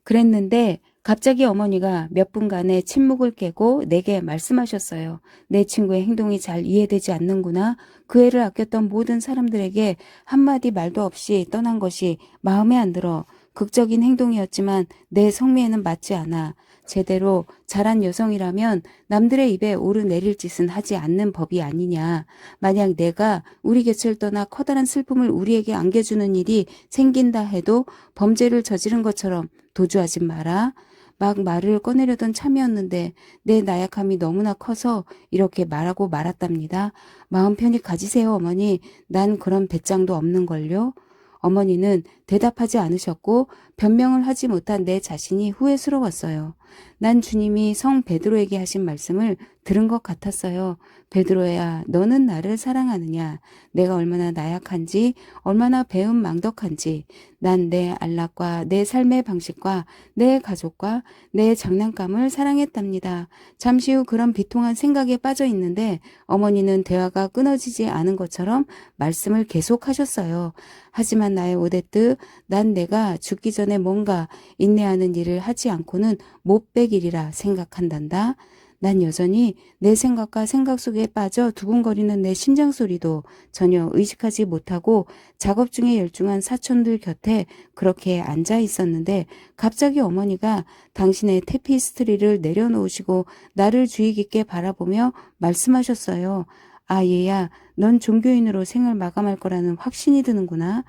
그랬는데 갑자기 어머니가 몇 분간의 침묵을 깨고 내게 말씀하셨어요. 내 친구의 행동이 잘 이해되지 않는구나. 그 애를 아꼈던 모든 사람들에게 한마디 말도 없이 떠난 것이 마음에 안 들어. 극적인 행동이었지만 내 성미에는 맞지 않아. 제대로 자란 여성이라면 남들의 입에 오르내릴 짓은 하지 않는 법이 아니냐. 만약 내가 우리 곁을 떠나 커다란 슬픔을 우리에게 안겨주는 일이 생긴다 해도 범죄를 저지른 것처럼 도주하지 마라. 막 말을 꺼내려던 참이었는데 내 나약함이 너무나 커서 이렇게 말하고 말았답니다. 마음 편히 가지세요, 어머니. 난 그런 배짱도 없는걸요. 어머니는 대답하지 않으셨고 변명을 하지 못한 내 자신이 후회스러웠어요. 난 주님이 성 베드로에게 하신 말씀을 들은 것 같았어요. 베드로야, 너는 나를 사랑하느냐? 내가 얼마나 나약한지, 얼마나 배은망덕한지, 난 내 안락과 내 삶의 방식과 내 가족과 내 장난감을 사랑했답니다. 잠시 후 그런 비통한 생각에 빠져 있는데 어머니는 대화가 끊어지지 않은 것처럼 말씀을 계속하셨어요. 하지만 나의 오데트, 난 내가 죽기 전에 뭔가 인내하는 일을 하지 않고는 못 빼기리라 생각한단다. 난 여전히 내 생각과 생각 속에 빠져 두근거리는 내 심장 소리도 전혀 의식하지 못하고 작업 중에 열중한 사촌들 곁에 그렇게 앉아 있었는데 갑자기 어머니가 당신의 테피스트리를 내려놓으시고 나를 주의 깊게 바라보며 말씀하셨어요. 아, 얘야, 넌 종교인으로 생을 마감할 거라는 확신이 드는구나.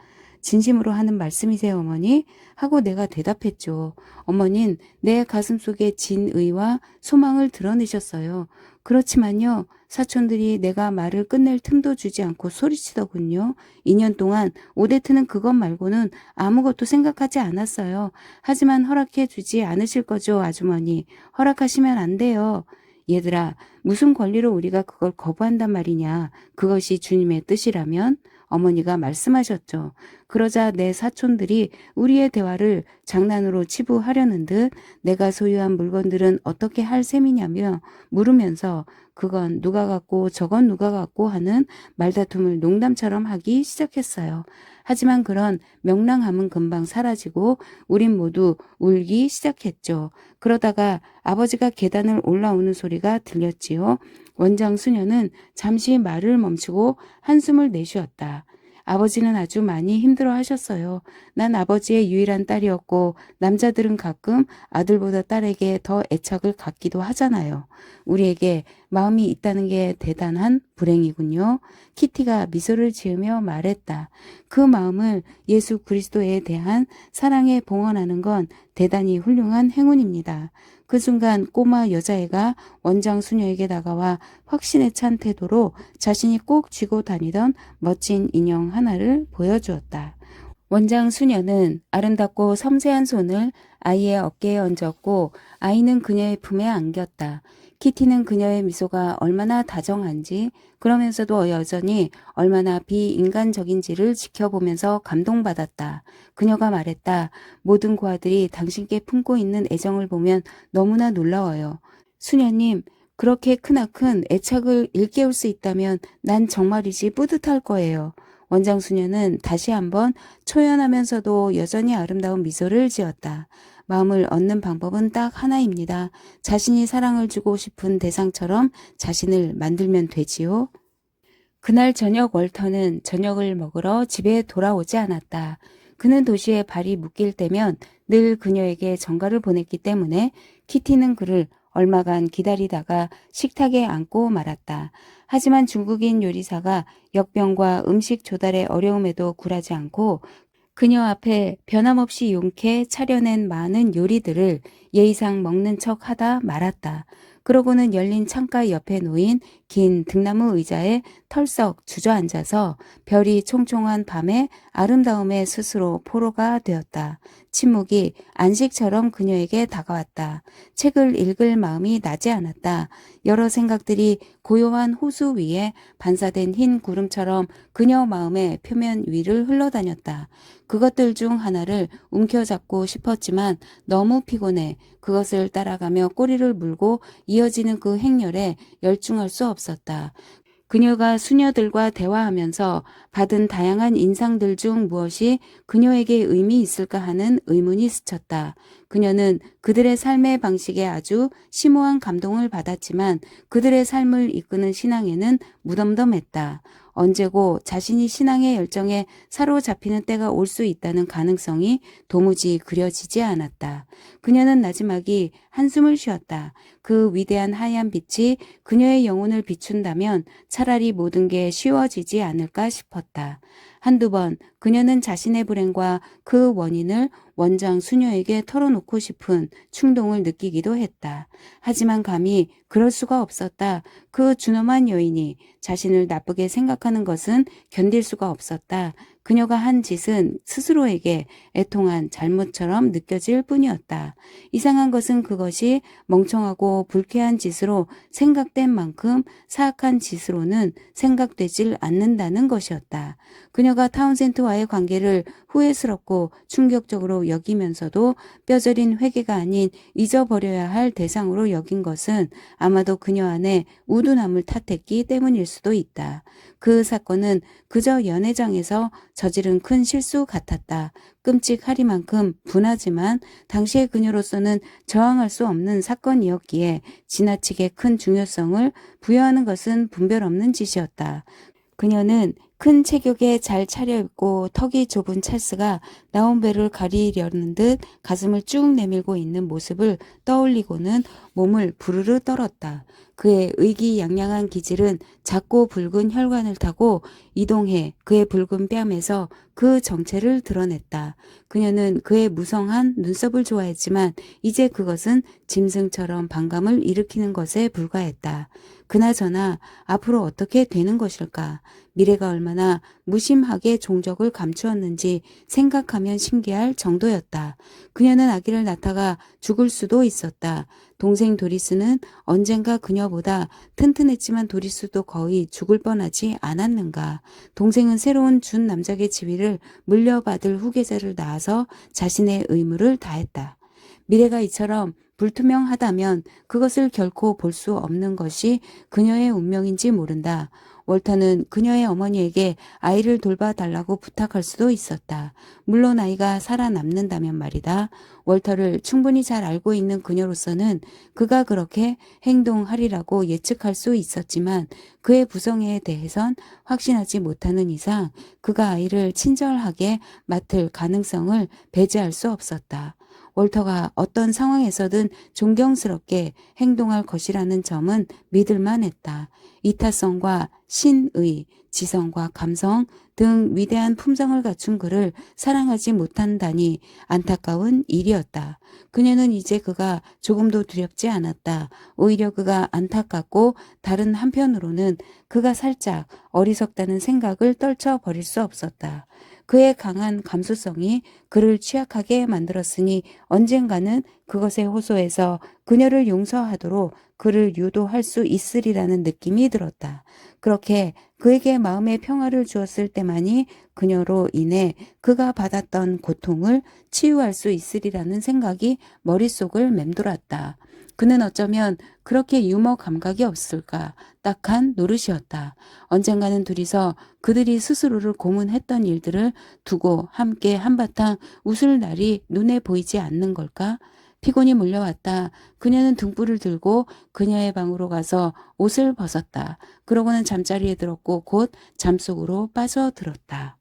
진심으로 하는 말씀이세요, 어머니? 하고 내가 대답했죠. 어머닌 내 가슴 속에 진의와 소망을 드러내셨어요. 그렇지만요, 사촌들이 내가 말을 끝낼 틈도 주지 않고 소리치더군요. 2년 동안 오데트는 그것 말고는 아무것도 생각하지 않았어요. 하지만 허락해 주지 않으실 거죠, 아주머니. 허락하시면 안 돼요. 얘들아, 무슨 권리로 우리가 그걸 거부한단 말이냐. 그것이 주님의 뜻이라면? 어머니가 말씀하셨죠. 그러자 내 사촌들이 우리의 대화를 장난으로 치부하려는 듯 내가 소유한 물건들은 어떻게 할 셈이냐며 물으면서 그건 누가 갖고 저건 누가 갖고 하는 말다툼을 농담처럼 하기 시작했어요. 하지만 그런 명랑함은 금방 사라지고 우린 모두 울기 시작했죠. 그러다가 아버지가 계단을 올라오는 소리가 들렸지요. 원장 수녀는 잠시 말을 멈추고 한숨을 내쉬었다. 아버지는 아주 많이 힘들어 하셨어요. 난 아버지의 유일한 딸이었고 남자들은 가끔 아들보다 딸에게 더 애착을 갖기도 하잖아요. 우리에게 마음이 있다는 게 대단한 불행이군요. 키티가 미소를 지으며 말했다. 그 마음을 예수 그리스도에 대한 사랑에 봉헌하는 건 대단히 훌륭한 행운입니다. 그 순간 꼬마 여자애가 원장 수녀에게 다가와 확신에 찬 태도로 자신이 꼭 쥐고 다니던 멋진 인형 하나를 보여주었다. 원장 수녀는 아름답고 섬세한 손을 아이의 어깨에 얹었고 아이는 그녀의 품에 안겼다. 키티는 그녀의 미소가 얼마나 다정한지 그러면서도 여전히 얼마나 비인간적인지를 지켜보면서 감동받았다. 그녀가 말했다. 모든 고아들이 당신께 품고 있는 애정을 보면 너무나 놀라워요. 수녀님, 그렇게 크나큰 애착을 일깨울 수 있다면 난 정말이지 뿌듯할 거예요. 원장 수녀는 다시 한번 초연하면서도 여전히 아름다운 미소를 지었다. 마음을 얻는 방법은 딱 하나입니다. 자신이 사랑을 주고 싶은 대상처럼 자신을 만들면 되지요. 그날 저녁 월터는 저녁을 먹으러 집에 돌아오지 않았다. 그는 도시에 발이 묶일 때면 늘 그녀에게 전가를 보냈기 때문에 키티는 그를 얼마간 기다리다가 식탁에 앉고 말았다. 하지만 중국인 요리사가 역병과 음식 조달의 어려움에도 굴하지 않고 그녀 앞에 변함없이 용케 차려낸 많은 요리들을 예의상 먹는 척 하다 말았다. 그러고는 열린 창가 옆에 놓인 긴 등나무 의자에 털썩 주저앉아서 별이 총총한 밤의 아름다움에 스스로 포로가 되었다. 침묵이 안식처럼 그녀에게 다가왔다. 책을 읽을 마음이 나지 않았다. 여러 생각들이 고요한 호수 위에 반사된 흰 구름처럼 그녀 마음의 표면 위를 흘러다녔다. 그것들 중 하나를 움켜잡고 싶었지만 너무 피곤해 그것을 따라가며 꼬리를 물고 이어지는 그 행렬에 열중할 수 없었다. 그녀가 수녀들과 대화하면서 받은 다양한 인상들 중 무엇이 그녀에게 의미 있을까 하는 의문이 스쳤다. 그녀는 그들의 삶의 방식에 아주 심오한 감동을 받았지만 그들의 삶을 이끄는 신앙에는 무덤덤했다. 언제고 자신이 신앙의 열정에 사로잡히는 때가 올 수 있다는 가능성이 도무지 그려지지 않았다. 그녀는 나지막이 한숨을 쉬었다. 그 위대한 하얀 빛이 그녀의 영혼을 비춘다면 차라리 모든 게 쉬워지지 않을까 싶었다. 한두 번 그녀는 자신의 불행과 그 원인을 원장 수녀에게 털어놓고 싶은 충동을 느끼기도 했다. 하지만 감히 그럴 수가 없었다. 그 준엄한 여인이 자신을 나쁘게 생각하는 것은 견딜 수가 없었다. 그녀가 한 짓은 스스로에게 애통한 잘못처럼 느껴질 뿐이었다. 이상한 것은 그것이 멍청하고 불쾌한 짓으로 생각된 만큼 사악한 짓으로는 생각되질 않는다는 것이었다. 그녀가 타운센트와의 관계를 후회스럽고 충격적으로 여기면서도 뼈저린 회개가 아닌 잊어버려야 할 대상으로 여긴 것은 아마도 그녀 안에 우둔함을 탓했기 때문일 수도 있다. 그 사건은 그저 연회장에서 저지른 큰 실수 같았다. 끔찍하리만큼 분하지만 당시의 그녀로서는 저항할 수 없는 사건이었기에 지나치게 큰 중요성을 부여하는 것은 분별 없는 짓이었다. 그녀는 큰 체격에 잘 차려입고 턱이 좁은 찰스가 나온 배를 가리려는 듯 가슴을 쭉 내밀고 있는 모습을 떠올리고는 몸을 부르르 떨었다. 그의 의기양양한 기질은 작고 붉은 혈관을 타고 이동해 그의 붉은 뺨에서 그 정체를 드러냈다. 그녀는 그의 무성한 눈썹을 좋아했지만 이제 그것은 짐승처럼 반감을 일으키는 것에 불과했다. 그나저나 앞으로 어떻게 되는 것일까? 미래가 얼마나 무심하게 종적을 감추었는지 생각하면 신기할 정도였다. 그녀는 아기를 낳다가 죽을 수도 있었다. 동생 도리스는 언젠가 그녀보다 튼튼했지만 도리스도 거의 죽을 뻔하지 않았는가. 동생은 새로운 준 남작의 지위를 물려받을 후계자를 낳아서 자신의 의무를 다했다. 미래가 이처럼 불투명하다면 그것을 결코 볼 수 없는 것이 그녀의 운명인지 모른다. 월터는 그녀의 어머니에게 아이를 돌봐달라고 부탁할 수도 있었다. 물론 아이가 살아남는다면 말이다. 월터를 충분히 잘 알고 있는 그녀로서는 그가 그렇게 행동하리라고 예측할 수 있었지만 그의 부성애에 대해선 확신하지 못하는 이상 그가 아이를 친절하게 맡을 가능성을 배제할 수 없었다. 월터가 어떤 상황에서든 존경스럽게 행동할 것이라는 점은 믿을만 했다. 이타성과 신의, 지성과 감성 등 위대한 품성을 갖춘 그를 사랑하지 못한다니 안타까운 일이었다. 그녀는 이제 그가 조금도 두렵지 않았다. 오히려 그가 안타깝고 다른 한편으로는 그가 살짝 어리석다는 생각을 떨쳐버릴 수 없었다. 그의 강한 감수성이 그를 취약하게 만들었으니 언젠가는 그것에 호소해서 그녀를 용서하도록 그를 유도할 수 있으리라는 느낌이 들었다. 그렇게 그에게 마음의 평화를 주었을 때만이 그녀로 인해 그가 받았던 고통을 치유할 수 있으리라는 생각이 머릿속을 맴돌았다. 그는 어쩌면 그렇게 유머 감각이 없을까 딱한 노릇이었다. 언젠가는 둘이서 그들이 스스로를 고문했던 일들을 두고 함께 한바탕 웃을 날이 눈에 보이지 않는 걸까? 피곤이 몰려왔다. 그녀는 등불을 들고 그녀의 방으로 가서 옷을 벗었다. 그러고는 잠자리에 들었고 곧 잠속으로 빠져들었다.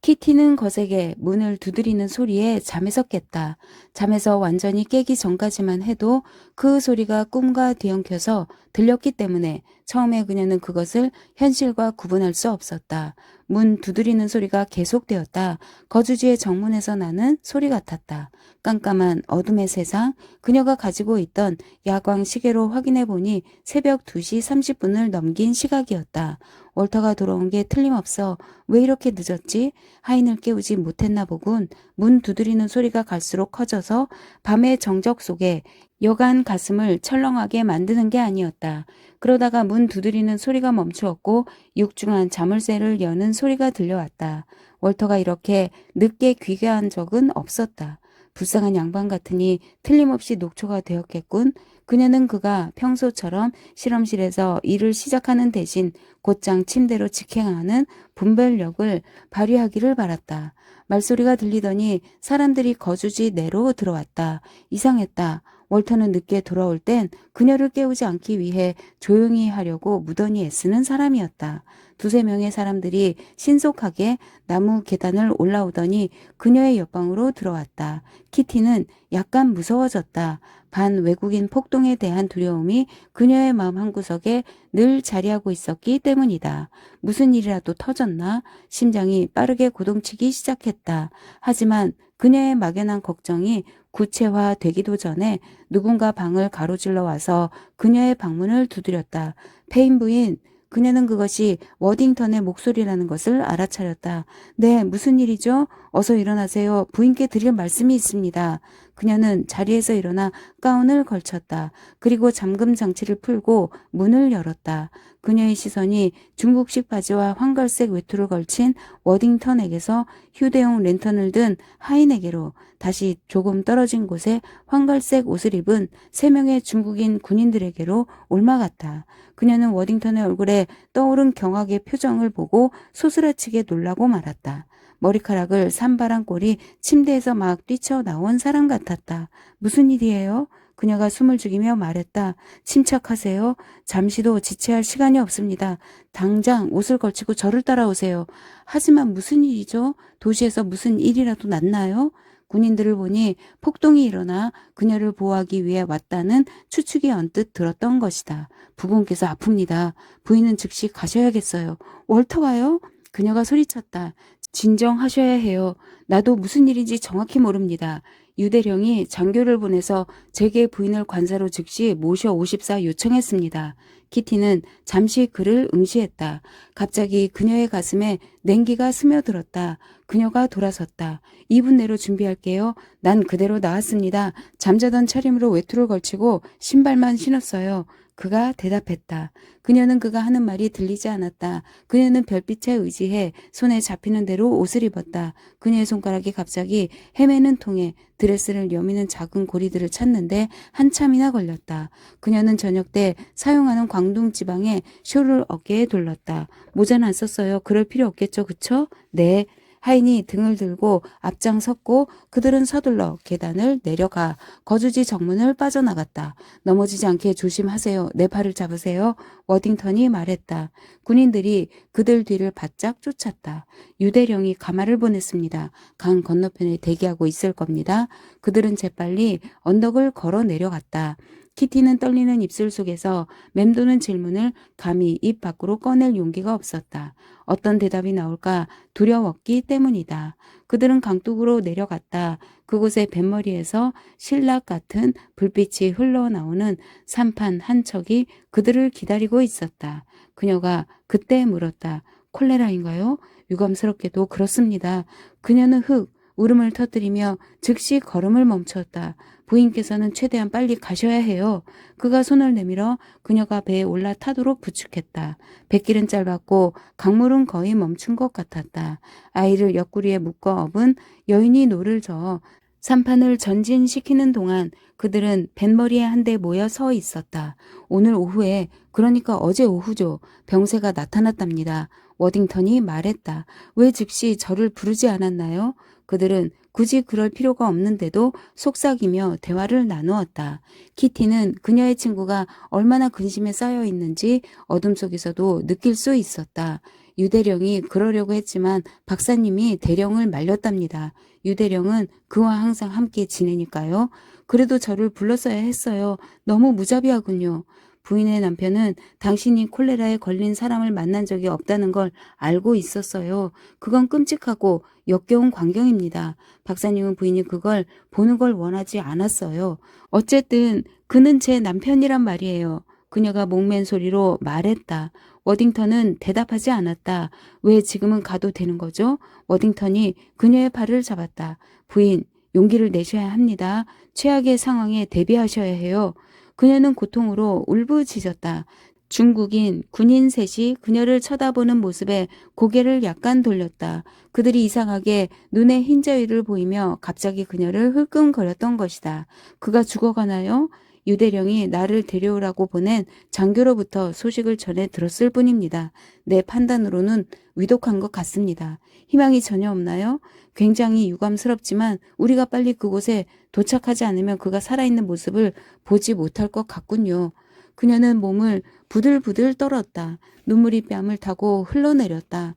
키티는 거세게 문을 두드리는 소리에 잠에서 깼다. 잠에서 완전히 깨기 전까지만 해도 그 소리가 꿈과 뒤엉켜서 들렸기 때문에 처음에 그녀는 그것을 현실과 구분할 수 없었다. 문 두드리는 소리가 계속되었다. 거주지의 정문에서 나는 소리 같았다. 깜깜한 어둠의 세상, 그녀가 가지고 있던 야광 시계로 확인해 보니 새벽 2시 30분을 넘긴 시각이었다. 월터가 돌아온 게 틀림없어. 왜 이렇게 늦었지? 하인을 깨우지 못했나 보군. 문 두드리는 소리가 갈수록 커져서 밤의 정적 속에 여간 가슴을 철렁하게 만드는 게 아니었다. 그러다가 문 두드리는 소리가 멈추었고 육중한 자물쇠를 여는 소리가 들려왔다. 월터가 이렇게 늦게 귀가한 적은 없었다. 불쌍한 양반 같으니 틀림없이 녹초가 되었겠군. 그녀는 그가 평소처럼 실험실에서 일을 시작하는 대신 곧장 침대로 직행하는 분별력을 발휘하기를 바랐다. 말소리가 들리더니 사람들이 거주지 내로 들어왔다. 이상했다. 월터는 늦게 돌아올 땐 그녀를 깨우지 않기 위해 조용히 하려고 무던히 애쓰는 사람이었다. 2-3명의 사람들이 신속하게 나무 계단을 올라오더니 그녀의 옆방으로 들어왔다. 키티는 약간 무서워졌다. 반 외국인 폭동에 대한 두려움이 그녀의 마음 한구석에 늘 자리하고 있었기 때문이다. 무슨 일이라도 터졌나? 심장이 빠르게 고동치기 시작했다. 하지만 그녀의 막연한 걱정이 구체화되기도 전에 누군가 방을 가로질러 와서 그녀의 방문을 두드렸다. 페인 부인, 그녀는 그것이 워딩턴의 목소리라는 것을 알아차렸다. 네, 무슨 일이죠? 어서 일어나세요. 부인께 드릴 말씀이 있습니다. 그녀는 자리에서 일어나 가운을 걸쳤다. 그리고 잠금 장치를 풀고 문을 열었다. 그녀의 시선이 중국식 바지와 황갈색 외투를 걸친 워딩턴에게서 휴대용 랜턴을 든 하인에게로 다시 조금 떨어진 곳에 황갈색 옷을 입은 3명의 중국인 군인들에게로 옮아갔다. 그녀는 워딩턴의 얼굴에 떠오른 경악의 표정을 보고 소스라치게 놀라고 말았다. 머리카락을 산발한 꼴이 침대에서 막 뛰쳐나온 사람 같았다. 무슨 일이에요? 그녀가 숨을 죽이며 말했다. 침착하세요. 잠시도 지체할 시간이 없습니다. 당장 옷을 걸치고 저를 따라오세요. 하지만 무슨 일이죠? 도시에서 무슨 일이라도 났나요? 군인들을 보니 폭동이 일어나 그녀를 보호하기 위해 왔다는 추측이 언뜻 들었던 것이다. 부군께서 아픕니다. 부인은 즉시 가셔야겠어요. 월터가요? 그녀가 소리쳤다. 진정하셔야 해요. 나도 무슨 일인지 정확히 모릅니다. 유대령이 장교를 보내서 제게 부인을 관사로 즉시 모셔오십사 요청했습니다. 키티는 잠시 그를 응시했다. 갑자기 그녀의 가슴에 냉기가 스며들었다. 그녀가 돌아섰다. 2분 내로 준비할게요. 난 그대로 나왔습니다. 잠자던 차림으로 외투를 걸치고 신발만 신었어요. 그가 대답했다. 그녀는 그가 하는 말이 들리지 않았다. 그녀는 별빛에 의지해 손에 잡히는 대로 옷을 입었다. 그녀의 손가락이 갑자기 헤매는 통에 드레스를 여미는 작은 고리들을 찾는데 한참이나 걸렸다. 그녀는 저녁 때 사용하는 광둥 지방에 쇼를 어깨에 둘렀다. 모자는 안 썼어요. 그럴 필요 없겠죠, 그쵸? 네. 하인이 등을 들고 앞장섰고 그들은 서둘러 계단을 내려가 거주지 정문을 빠져나갔다. 넘어지지 않게 조심하세요. 내 팔을 잡으세요. 워딩턴이 말했다. 군인들이 그들 뒤를 바짝 쫓았다. 유대령이 가마를 보냈습니다. 강 건너편에 대기하고 있을 겁니다. 그들은 재빨리 언덕을 걸어 내려갔다. 키티는 떨리는 입술 속에서 맴도는 질문을 감히 입 밖으로 꺼낼 용기가 없었다. 어떤 대답이 나올까 두려웠기 때문이다. 그들은 강둑으로 내려갔다. 그곳의 뱃머리에서 신락 같은 불빛이 흘러나오는 산판 한 척이 그들을 기다리고 있었다. 그녀가 그때 물었다. 콜레라인가요? 유감스럽게도 그렇습니다. 그녀는 울음을 터뜨리며 즉시 걸음을 멈췄다. 부인께서는 최대한 빨리 가셔야 해요. 그가 손을 내밀어 그녀가 배에 올라타도록 부축했다. 뱃길은 짧았고 강물은 거의 멈춘 것 같았다. 아이를 옆구리에 묶어 업은 여인이 노를 저어 산판을 전진시키는 동안 그들은 뱃머리에 한데 모여 서 있었다. 오늘 오후에, 그러니까 어제 오후죠. 병세가 나타났답니다. 워딩턴이 말했다. 왜 즉시 저를 부르지 않았나요? 그들은 굳이 그럴 필요가 없는데도 속삭이며 대화를 나누었다. 키티는 그녀의 친구가 얼마나 근심에 쌓여 있는지 어둠 속에서도 느낄 수 있었다. 유대령이 그러려고 했지만 박사님이 대령을 말렸답니다. 유대령은 그와 항상 함께 지내니까요. 그래도 저를 불렀어야 했어요. 너무 무자비하군요. 부인의 남편은 당신이 콜레라에 걸린 사람을 만난 적이 없다는 걸 알고 있었어요. 그건 끔찍하고 역겨운 광경입니다. 박사님은 부인이 그걸 보는 걸 원하지 않았어요. 어쨌든 그는 제 남편이란 말이에요. 그녀가 목맨 소리로 말했다. 워딩턴은 대답하지 않았다. 왜 지금은 가도 되는 거죠? 워딩턴이 그녀의 팔을 잡았다. 부인, 용기를 내셔야 합니다. 최악의 상황에 대비하셔야 해요. 그녀는 고통으로 울부짖었다. 중국인 군인 셋이 그녀를 쳐다보는 모습에 고개를 약간 돌렸다. 그들이 이상하게 눈에 흰 자위를 보이며 갑자기 그녀를 흘끔거렸던 것이다. 그가 죽어가나요? 유대령이 나를 데려오라고 보낸 장교로부터 소식을 전해 들었을 뿐입니다. 내 판단으로는 위독한 것 같습니다. 희망이 전혀 없나요? 굉장히 유감스럽지만 우리가 빨리 그곳에 도착하지 않으면 그가 살아있는 모습을 보지 못할 것 같군요. 그녀는 몸을 부들부들 떨었다. 눈물이 뺨을 타고 흘러내렸다.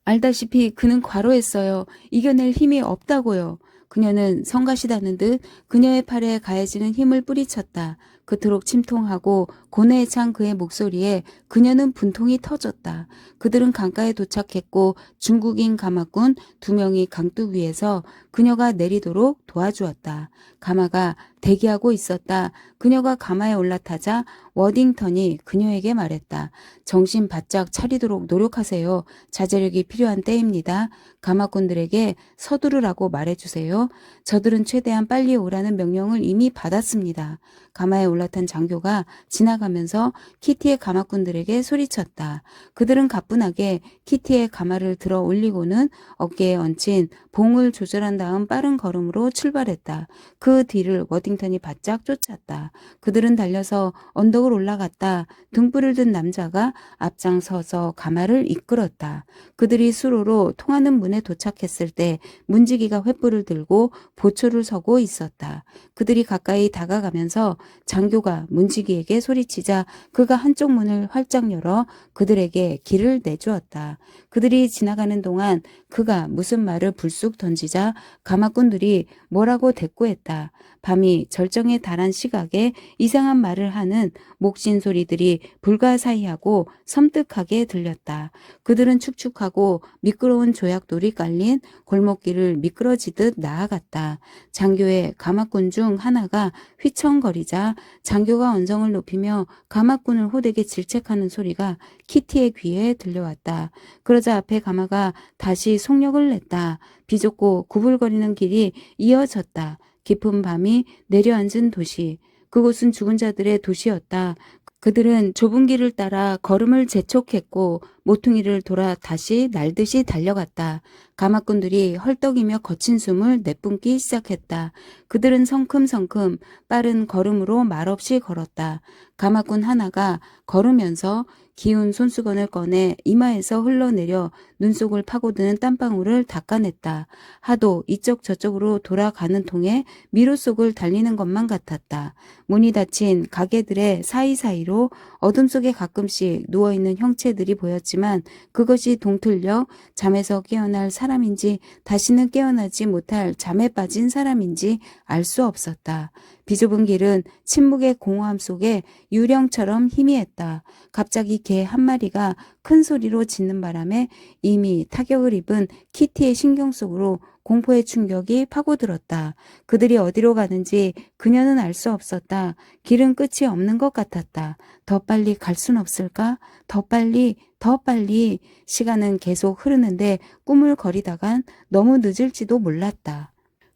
알다시피 그는 과로했어요. 이겨낼 힘이 없다고요. 그녀는 성가시다는 듯 그녀의 팔에 가해지는 힘을 뿌리쳤다. 그토록 침통하고 고뇌에 찬 그의 목소리에 그녀는 분통이 터졌다. 그들은 강가에 도착했고 중국인 가마꾼 2명이 강둑 위에서 그녀가 내리도록 도와주었다. 가마가 대기하고 있었다. 그녀가 가마에 올라타자 워딩턴이 그녀에게 말했다. 정신 바짝 차리도록 노력하세요. 자제력이 필요한 때입니다. 가마꾼들에게 서두르라고 말해주세요. 저들은 최대한 빨리 오라는 명령을 이미 받았습니다. 가마에 올라탄 장교가 지나가면서 키티의 가마꾼들에게 소리쳤다. 그들은 가뿐하게 키티의 가마를 들어 올리고는 어깨에 얹힌 봉을 조절한 다음 빠른 걸음으로 출발했다. 그 뒤를 워딩턴이 바짝 쫓았다. 그들은 달려서 언덕을 올라갔다. 등불을 든 남자가 앞장서서 가마를 이끌었다. 그들이 수로로 통하는 문에 도착했을 때 문지기가 횃불을 들고 보초를 서고 있었다. 그들이 가까이 다가가면서 장교가 문지기에게 소리치자 그가 한쪽 문을 활짝 열어 그들에게 길을 내주었다. 그들이 지나가는 동안 그가 무슨 말을 불쑥 던지자 가마꾼들이 뭐라고 대꾸했다. 밤이 절정에 달한 시각에 이상한 말을 하는 목신 소리들이 불가사의하고 섬뜩하게 들렸다. 그들은 축축하고 미끄러운 조약돌이 깔린 골목길을 미끄러지듯 나아갔다. 장교의 가마꾼 중 하나가 휘청거리자 장교가 언성을 높이며 가마꾼을 호되게 질책하는 소리가 키티의 귀에 들려왔다. 그러자 앞에 가마가 다시 속력을 냈다. 비좁고 구불거리는 길이 이어졌다. 깊은 밤이 내려앉은 도시. 그곳은 죽은 자들의 도시였다. 그들은 좁은 길을 따라 걸음을 재촉했고 모퉁이를 돌아 다시 날듯이 달려갔다. 가마꾼들이 헐떡이며 거친 숨을 내뿜기 시작했다. 그들은 성큼성큼 빠른 걸음으로 말없이 걸었다. 가마꾼 하나가 걸으면서 기운 손수건을 꺼내 이마에서 흘러내려 눈속을 파고드는 땀방울을 닦아냈다. 하도 이쪽 저쪽으로 돌아가는 통에 미로 속을 달리는 것만 같았다. 문이 닫힌 가게들의 사이사이로 어둠 속에 가끔씩 누워있는 형체들이 보였지만 그것이 동틀려 잠에서 깨어날 사람인지 다시는 깨어나지 못할 잠에 빠진 사람인지 알 수 없었다. 비좁은 길은 침묵의 공허함 속에 유령처럼 희미했다. 갑자기 개 한 마리가 큰 소리로 짖는 바람에 이미 타격을 입은 키티의 신경 속으로 공포의 충격이 파고들었다. 그들이 어디로 가는지 그녀는 알 수 없었다. 길은 끝이 없는 것 같았다. 더 빨리 갈 순 없을까? 더 빨리, 더 빨리. 시간은 계속 흐르는데 꾸물거리다간 너무 늦을지도 몰랐다.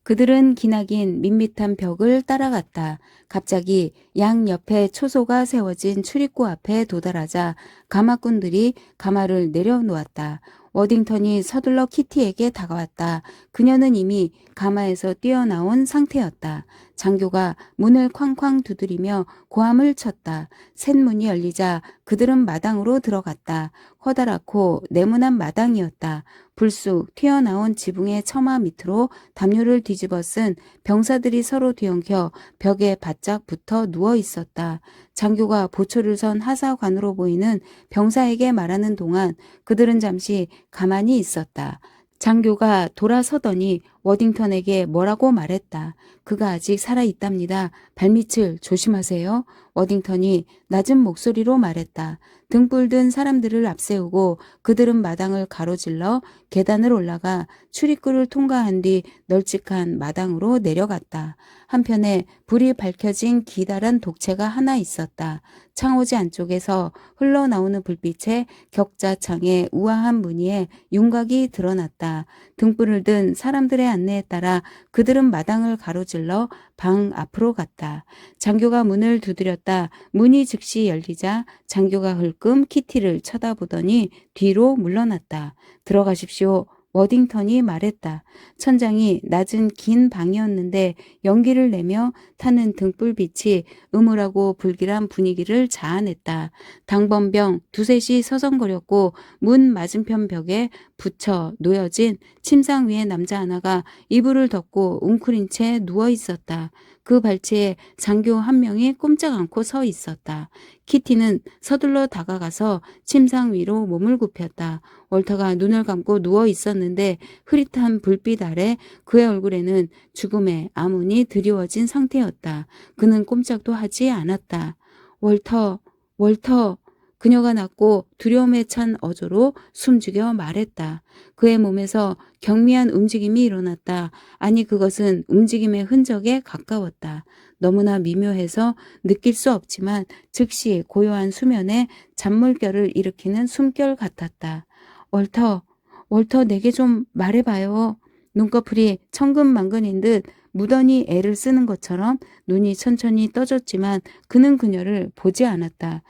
그들은 기나긴 밋밋한 벽을 따라갔다. 갑자기 양 옆에 초소가 세워진 출입구 앞에 도달하자 가마꾼들이 가마를 내려놓았다. 워딩턴이 서둘러 키티에게 다가왔다. 그녀는 이미 가마에서 뛰어나온 상태였다. 장교가 문을 쾅쾅 두드리며 고함을 쳤다. 셋문이 열리자 그들은 마당으로 들어갔다. 커다랗고 네모난 마당이었다. 불쑥 튀어나온 지붕의 처마 밑으로 담요를 뒤집어 쓴 병사들이 서로 뒤엉켜 벽에 바짝 붙어 누워 있었다. 장교가 보초를 선 하사관으로 보이는 병사에게 말하는 동안 그들은 잠시 가만히 있었다. 장교가 돌아서더니 워딩턴에게 뭐라고 말했다. 그가 아직 살아있답니다. 발밑을 조심하세요. 워딩턴이 낮은 목소리로 말했다. 등불 든 사람들을 앞세우고 그들은 마당을 가로질러 계단을 올라가 출입구를 통과한 뒤 널찍한 마당으로 내려갔다. 한편에 불이 밝혀진 기다란 독채가 하나 있었다. 창호지 안쪽에서 흘러나오는 불빛에 격자창의 우아한 무늬에 윤곽이 드러났다. 등불을 든 사람들의 안내에 따라 그들은 마당을 가로질러 방 앞으로 갔다. 장교가 문을 두드렸다. 문이 즉시 열리자 장교가 흘끔 키티를 쳐다보더니 뒤로 물러났다. 들어가십시오. 워딩턴이 말했다. 천장이 낮은 긴 방이었는데 연기를 내며 타는 등불빛이 음울하고 불길한 분위기를 자아냈다. 당번병 두셋이 서성거렸고 문 맞은편 벽에 붙여 놓여진 침상 위에 남자 하나가 이불을 덮고 웅크린 채 누워 있었다. 그 발치에 장교 한 명이 꼼짝 않고 서 있었다. 키티는 서둘러 다가가서 침상 위로 몸을 굽혔다. 월터가 눈을 감고 누워 있었는데 흐릿한 불빛 아래 그의 얼굴에는 죽음의 암운이 드리워진 상태였다. 그는 꼼짝도 하지 않았다. 월터, 월터. 그녀가 낮고 두려움에 찬 어조로 숨죽여 말했다. 그의 몸에서 경미한 움직임이 일어났다. 아니 그것은 움직임의 흔적에 가까웠다. 너무나 미묘해서 느낄 수 없지만 즉시 고요한 수면에 잔물결을 일으키는 숨결 같았다. 월터, 월터 내게 좀 말해봐요. 눈꺼풀이 천근만근인 듯 무던히 애를 쓰는 것처럼 눈이 천천히 떠졌지만 그는 그녀를 보지 않았다.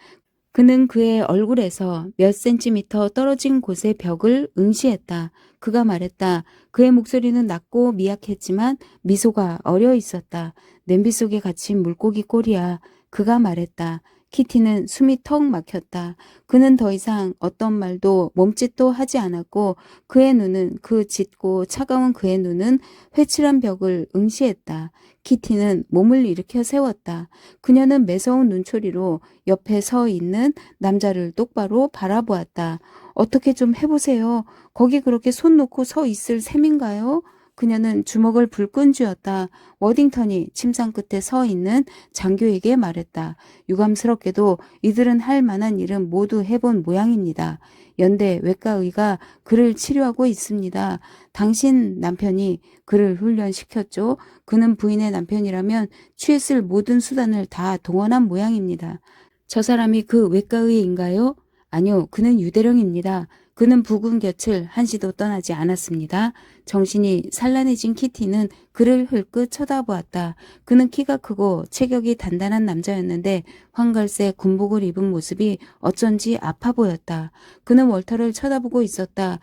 그는 그의 얼굴에서 몇 센티미터 떨어진 곳의 벽을 응시했다. 그가 말했다. 그의 목소리는 낮고 미약했지만 미소가 어려 있었다. 냄비 속에 갇힌 물고기 꼴이야. 그가 말했다. 키티는 숨이 턱 막혔다. 그는 더 이상 어떤 말도 몸짓도 하지 않았고 그의 눈은 그 짙고 차가운 그의 눈은 회칠한 벽을 응시했다. 키티는 몸을 일으켜 세웠다. 그녀는 매서운 눈초리로 옆에 서 있는 남자를 똑바로 바라보았다. 어떻게 좀 해보세요. 거기 그렇게 손 놓고 서 있을 셈인가요? 그녀는 주먹을 불끈 쥐었다. 워딩턴이 침상 끝에 서 있는 장교에게 말했다. 유감스럽게도 이들은 할 만한 일은 모두 해본 모양입니다. 연대 외과의가 그를 치료하고 있습니다. 당신 남편이 그를 훈련시켰죠. 그는 부인의 남편이라면 취했을 모든 수단을 다 동원한 모양입니다. 저 사람이 그 외과의인가요? 아니요, 그는 유대령입니다. 그는 부군 곁을 한시도 떠나지 않았습니다. 정신이 산란해진 키티는 그를 흘끗 쳐다보았다. 그는 키가 크고 체격이 단단한 남자였는데 황갈색 군복을 입은 모습이 어쩐지 아파 보였다. 그는 월터를 쳐다보고 있었다.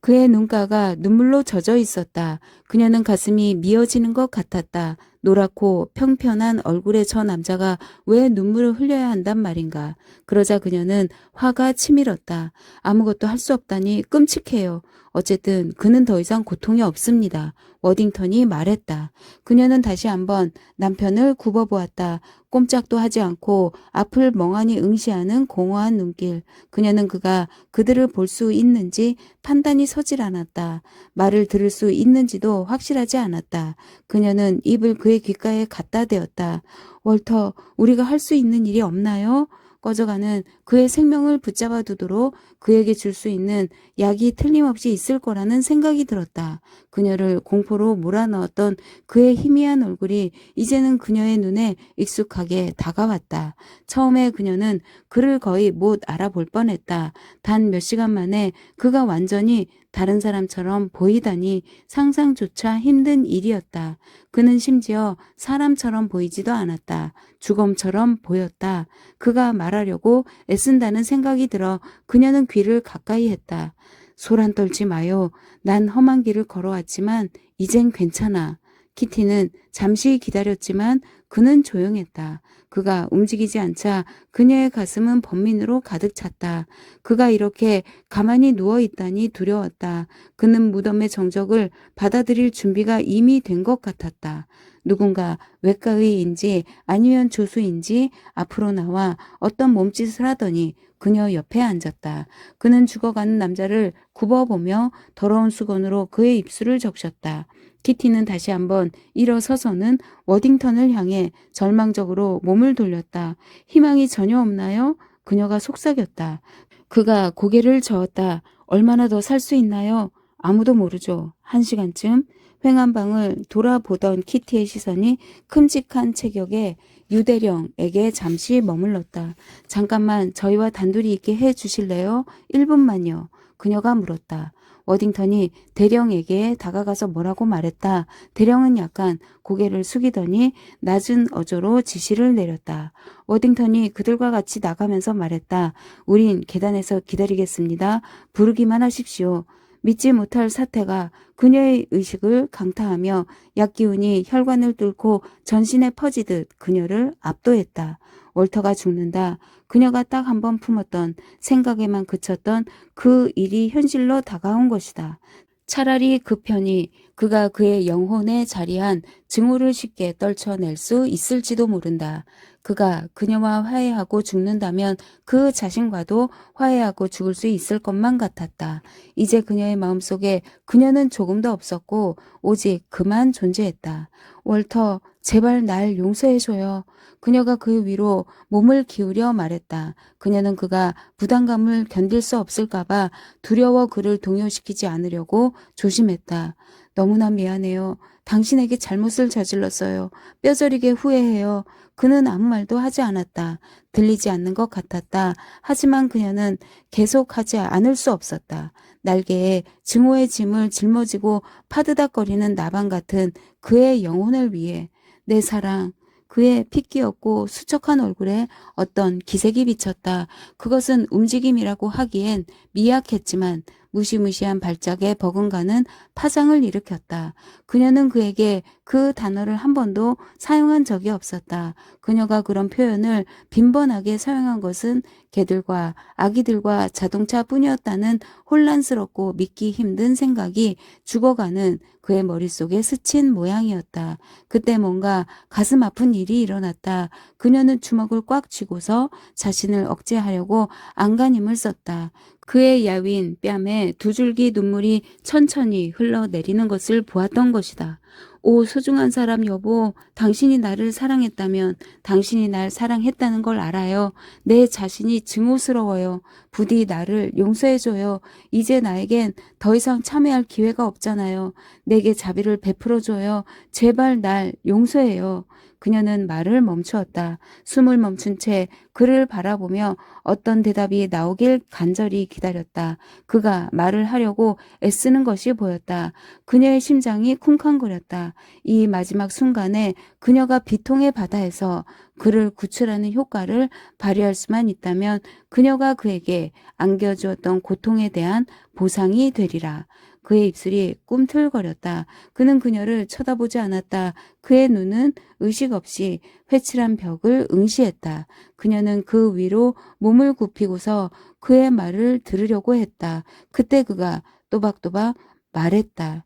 그의 눈가가 눈물로 젖어 있었다. 그녀는 가슴이 미어지는 것 같았다. 노랗고 평편한 얼굴의 저 남자가 왜 눈물을 흘려야 한단 말인가. 그러자 그녀는 화가 치밀었다. 아무것도 할 수 없다니 끔찍해요. 어쨌든 그는 더 이상 고통이 없습니다. 워딩턴이 말했다. 그녀는 다시 한번 남편을 굽어보았다. 꼼짝도 하지 않고 앞을 멍하니 응시하는 공허한 눈길. 그녀는 그가 그들을 볼 수 있는지 판단이 서질 않았다. 말을 들을 수 있는지도 확실하지 않았다. 그녀는 입을 그의 귓가에 갖다 대었다. 월터, 우리가 할 수 있는 일이 없나요? 꺼져가는 그의 생명을 붙잡아 두도록 그에게 줄 수 있는 약이 틀림없이 있을 거라는 생각이 들었다. 그녀를 공포로 몰아넣었던 그의 희미한 얼굴이 이제는 그녀의 눈에 익숙하게 다가왔다. 처음에 그녀는 그를 거의 못 알아볼 뻔했다. 단 몇 시간 만에 그가 완전히 다른 사람처럼 보이다니 상상조차 힘든 일이었다. 그는 심지어 사람처럼 보이지도 않았다. 주검처럼 보였다. 그가 말하려고 애쓴다는 생각이 들어 그녀는 귀를 가까이 했다. 소란 떨지 마요. 난 험한 길을 걸어왔지만 이젠 괜찮아. 키티는 잠시 기다렸지만 그는 조용했다. 그가 움직이지 않자 그녀의 가슴은 번민으로 가득 찼다. 그가 이렇게 가만히 누워있다니 두려웠다. 그는 무덤의 정적을 받아들일 준비가 이미 된 것 같았다. 누군가 외과의인지 아니면 조수인지 앞으로 나와 어떤 몸짓을 하더니 그녀 옆에 앉았다. 그는 죽어가는 남자를 굽어보며 더러운 수건으로 그의 입술을 적셨다. 키티는 다시 한번 일어서서는 워딩턴을 향해 절망적으로 몸을 돌렸다. 희망이 전혀 없나요? 그녀가 속삭였다. 그가 고개를 저었다. 얼마나 더 살 수 있나요? 아무도 모르죠. 1시간쯤. 횡한방을 돌아보던 키티의 시선이 큼직한 체격의 유대령에게 잠시 머물렀다. 잠깐만 저희와 단둘이 있게 해 주실래요? 1분만요. 그녀가 물었다. 워딩턴이 대령에게 다가가서 뭐라고 말했다. 대령은 약간 고개를 숙이더니 낮은 어조로 지시를 내렸다. 워딩턴이 그들과 같이 나가면서 말했다. 우린 계단에서 기다리겠습니다. 부르기만 하십시오. 믿지 못할 사태가 그녀의 의식을 강타하며 약기운이 혈관을 뚫고 전신에 퍼지듯 그녀를 압도했다. 월터가 죽는다. 그녀가 딱 한 번 품었던 생각에만 그쳤던 그 일이 현실로 다가온 것이다. 차라리 그 편이 그가 그의 영혼에 자리한 증오를 쉽게 떨쳐낼 수 있을지도 모른다. 그가 그녀와 화해하고 죽는다면 그 자신과도 화해하고 죽을 수 있을 것만 같았다. 이제 그녀의 마음속에 그녀는 조금도 없었고 오직 그만 존재했다. 월터, 제발 날 용서해줘요. 그녀가 그 위로 몸을 기울여 말했다. 그녀는 그가 부담감을 견딜 수 없을까봐 두려워 그를 동요시키지 않으려고 조심했다. 너무나 미안해요. 당신에게 잘못을 저질렀어요. 뼈저리게 후회해요. 그는 아무 말도 하지 않았다. 들리지 않는 것 같았다. 하지만 그녀는 계속하지 않을 수 없었다. 날개에 증오의 짐을 짊어지고 파드닥거리는 나방 같은 그의 영혼을 위해 내 사랑, 그의 핏기었고 수척한 얼굴에 어떤 기색이 비쳤다. 그것은 움직임이라고 하기엔 미약했지만 무시무시한 발작에 버금가는 파장을 일으켰다. 그녀는 그에게 그 단어를 한 번도 사용한 적이 없었다. 그녀가 그런 표현을 빈번하게 사용한 것은 개들과 아기들과 자동차뿐이었다는 혼란스럽고 믿기 힘든 생각이 죽어가는 그의 머릿속에 스친 모양이었다. 그때 뭔가 가슴 아픈 일이 일어났다. 그녀는 주먹을 꽉 쥐고서 자신을 억제하려고 안간힘을 썼다. 그의 야윈 뺨에 두 줄기 눈물이 천천히 흘러내리는 것을 보았던 것이다. 오 소중한 사람 여보, 당신이 나를 사랑했다면 당신이 날 사랑했다는 걸 알아요. 내 자신이 증오스러워요. 부디 나를 용서해줘요. 이제 나에겐 더 이상 참여할 기회가 없잖아요. 내게 자비를 베풀어줘요. 제발 날 용서해요. 그녀는 말을 멈추었다. 숨을 멈춘 채 그를 바라보며 어떤 대답이 나오길 간절히 기다렸다. 그가 말을 하려고 애쓰는 것이 보였다. 그녀의 심장이 쿵쾅거렸다. 이 마지막 순간에 그녀가 비통의 바다에서 그를 구출하는 효과를 발휘할 수만 있다면 그녀가 그에게 안겨주었던 고통에 대한 보상이 되리라. 그의 입술이 꿈틀거렸다. 그는 그녀를 쳐다보지 않았다. 그의 눈은 의식 없이 회칠한 벽을 응시했다. 그녀는 그 위로 몸을 굽히고서 그의 말을 들으려고 했다. 그때 그가 또박또박 말했다.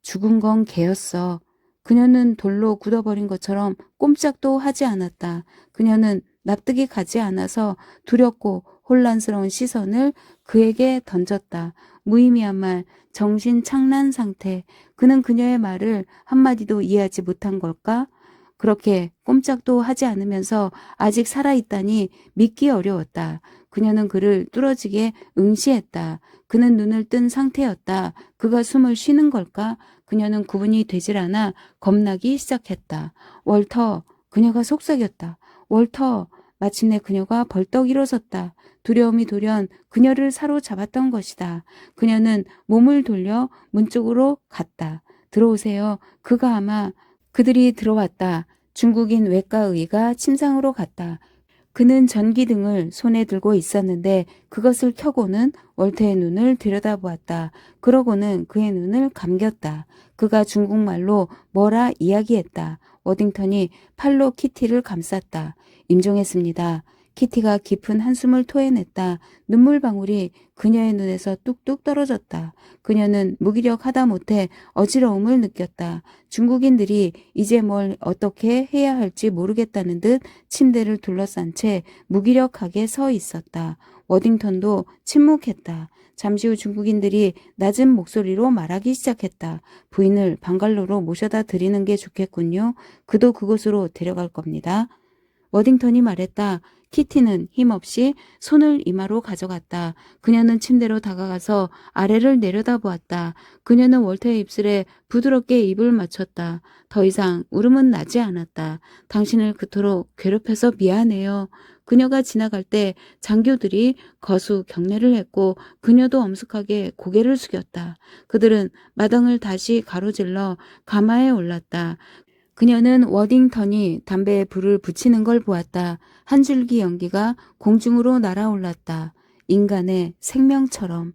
죽은 건 개였어. 그녀는 돌로 굳어버린 것처럼 꼼짝도 하지 않았다. 그녀는 납득이 가지 않아서 두렵고 혼란스러운 시선을 그에게 던졌다. 무의미한 말, 정신 착란 상태. 그는 그녀의 말을 한마디도 이해하지 못한 걸까? 그렇게 꼼짝도 하지 않으면서 아직 살아있다니 믿기 어려웠다. 그녀는 그를 뚫어지게 응시했다. 그는 눈을 뜬 상태였다. 그가 숨을 쉬는 걸까? 그녀는 구분이 되질 않아 겁나기 시작했다. 월터, 그녀가 속삭였다. 월터, 마침내 그녀가 벌떡 일어섰다. 두려움이 돌연 그녀를 사로잡았던 것이다. 그녀는 몸을 돌려 문 쪽으로 갔다. 들어오세요. 그가 아마 그들이 들어왔다. 중국인 외과의가 침상으로 갔다. 그는 전기등을 손에 들고 있었는데 그것을 켜고는 월터의 눈을 들여다보았다. 그러고는 그의 눈을 감겼다. 그가 중국말로 뭐라 이야기했다. 워딩턴이 팔로 키티를 감쌌다. 임종했습니다. 키티가 깊은 한숨을 토해냈다. 눈물방울이 그녀의 눈에서 뚝뚝 떨어졌다. 그녀는 무기력하다 못해 어지러움을 느꼈다. 중국인들이 이제 뭘 어떻게 해야 할지 모르겠다는 듯 침대를 둘러싼 채 무기력하게 서 있었다. 워딩턴도 침묵했다. 잠시 후 중국인들이 낮은 목소리로 말하기 시작했다. 부인을 방갈로로 모셔다 드리는 게 좋겠군요. 그도 그곳으로 데려갈 겁니다. 워딩턴이 말했다. 키티는 힘없이 손을 이마로 가져갔다. 그녀는 침대로 다가가서 아래를 내려다보았다. 그녀는 월터의 입술에 부드럽게 입을 맞췄다. 더 이상 울음은 나지 않았다. 당신을 그토록 괴롭혀서 미안해요. 그녀가 지나갈 때 장교들이 거수 경례를 했고 그녀도 엄숙하게 고개를 숙였다. 그들은 마당을 다시 가로질러 가마에 올랐다. 그녀는 워딩턴이 담배에 불을 붙이는 걸 보았다. 한 줄기 연기가 공중으로 날아올랐다. 인간의 생명처럼.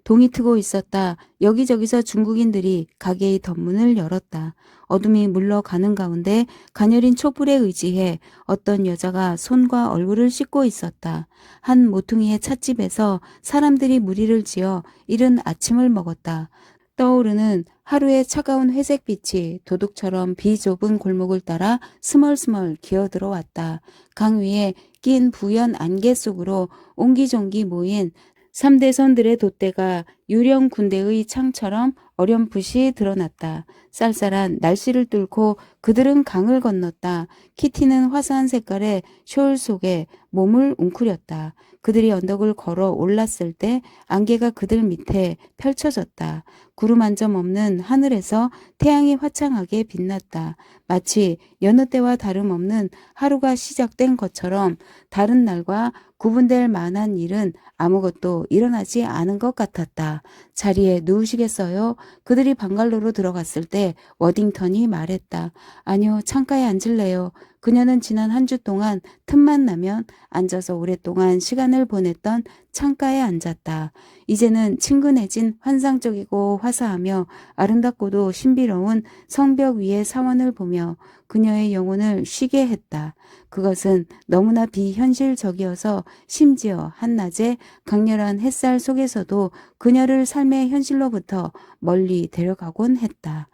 동이 트고 있었다. 여기저기서 중국인들이 가게의 덧문을 열었다. 어둠이 물러가는 가운데 가녀린 촛불에 의지해 어떤 여자가 손과 얼굴을 씻고 있었다. 한 모퉁이의 찻집에서 사람들이 무리를 지어 이른 아침을 먹었다. 떠오르는 하루의 차가운 회색빛이 도둑처럼 비좁은 골목을 따라 스멀스멀 기어들어왔다. 강 위에 낀 부연 안개 속으로 옹기종기 모인 3대선들의 돛대가 유령 군대의 창처럼 어렴풋이 드러났다. 쌀쌀한 날씨를 뚫고 그들은 강을 건넜다. 키티는 화사한 색깔의 숄 속에 몸을 웅크렸다. 그들이 언덕을 걸어 올랐을 때 안개가 그들 밑에 펼쳐졌다. 구름 한 점 없는 하늘에서 태양이 화창하게 빛났다. 마치 여느 때와 다름없는 하루가 시작된 것처럼 다른 날과 구분될 만한 일은 아무것도 일어나지 않은 것 같았다. 자리에 누우시겠어요? 그들이 방갈로로 들어갔을 때 워딩턴이 말했다. 아니요, 창가에 앉을래요. 그녀는 지난 한 주 동안 틈만 나면 앉아서 오랫동안 시간을 보냈던 창가에 앉았다. 이제는 친근해진 환상적이고 화사하며 아름답고도 신비로운 성벽 위의 사원을 보며 그녀의 영혼을 쉬게 했다. 그것은 너무나 비현실적이어서 심지어 한낮의 강렬한 햇살 속에서도 그녀를 삶의 현실로부터 멀리 데려가곤 했다.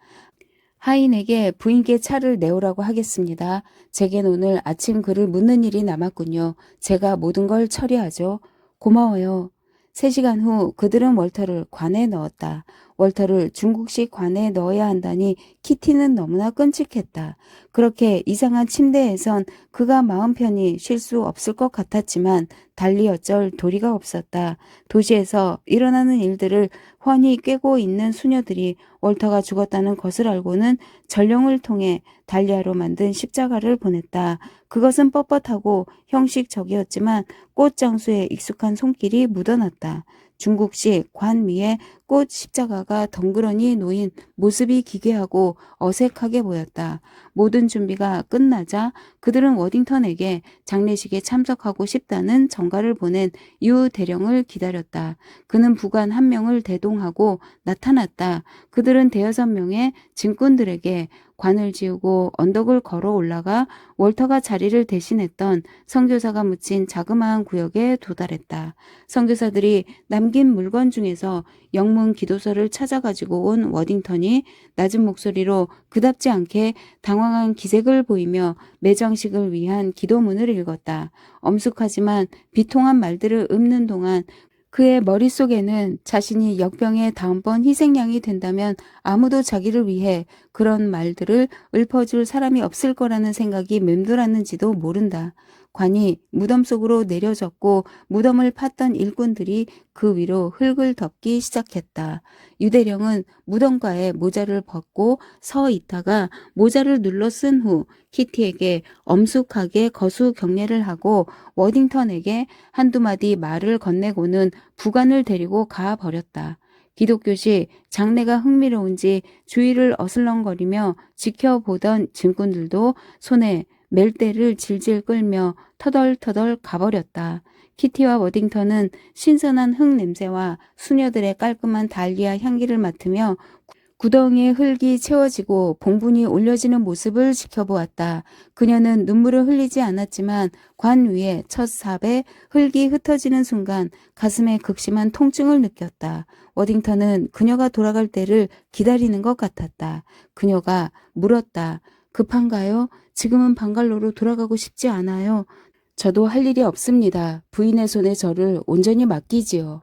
하인에게 부인께 차를 내오라고 하겠습니다. 제겐 오늘 아침 그를 묻는 일이 남았군요. 제가 모든 걸 처리하죠. 고마워요. 3시간 후 그들은 월터를 관에 넣었다. 월터를 중국식 관에 넣어야 한다니 키티는 너무나 끔찍했다. 그렇게 이상한 침대에선 그가 마음 편히 쉴 수 없을 것 같았지만 달리 어쩔 도리가 없었다. 도시에서 일어나는 일들을 훤히 꿰고 있는 수녀들이 월터가 죽었다는 것을 알고는 전령을 통해 달리아로 만든 십자가를 보냈다. 그것은 뻣뻣하고 형식적이었지만 꽃장수에 익숙한 손길이 묻어났다. 중국식 관 위에 꽃 십자가가 덩그러니 놓인 모습이 기괴하고 어색하게 보였다. 모든 준비가 끝나자 그들은 워딩턴에게 장례식에 참석하고 싶다는 전가를 보낸 유 대령을 기다렸다. 그는 부관 1명을 대동하고 나타났다. 그들은 5-6명의 진꾼들에게 관을 지우고 언덕을 걸어 올라가 월터가 자리를 대신했던 선교사가 묻힌 자그마한 구역에 도달했다. 선교사들이 남긴 물건 중에서 영문 기도서를 찾아가지고 온 워딩턴이 낮은 목소리로 그답지 않게 당황한 기색을 보이며 매장식을 위한 기도문을 읽었다. 엄숙하지만 비통한 말들을 읊는 동안 그의 머릿속에는 자신이 역병에 다음번 희생양이 된다면 아무도 자기를 위해 그런 말들을 읊어줄 사람이 없을 거라는 생각이 맴돌았는지도 모른다. 관이 무덤 속으로 내려졌고 무덤을 팠던 일꾼들이 그 위로 흙을 덮기 시작했다. 유대령은 무덤가에 모자를 벗고 서 있다가 모자를 눌러 쓴 후 키티에게 엄숙하게 거수 경례를 하고 워딩턴에게 한두 마디 말을 건네고는 부관을 데리고 가버렸다. 기독교시 장례가 흥미로운지 주위를 어슬렁거리며 지켜보던 증꾼들도 손에 멜대를 질질 끌며 터덜터덜 가버렸다. 키티와 워딩턴은 신선한 흙 냄새와 수녀들의 깔끔한 달리아 향기를 맡으며 구덩이에 흙이 채워지고 봉분이 올려지는 모습을 지켜보았다. 그녀는 눈물을 흘리지 않았지만 관 위에 첫 삽에 흙이 흩어지는 순간 가슴에 극심한 통증을 느꼈다. 워딩턴은 그녀가 돌아갈 때를 기다리는 것 같았다. 그녀가 물었다. 급한가요? 지금은 방갈로로 돌아가고 싶지 않아요. 저도 할 일이 없습니다. 부인의 손에 저를 온전히 맡기지요.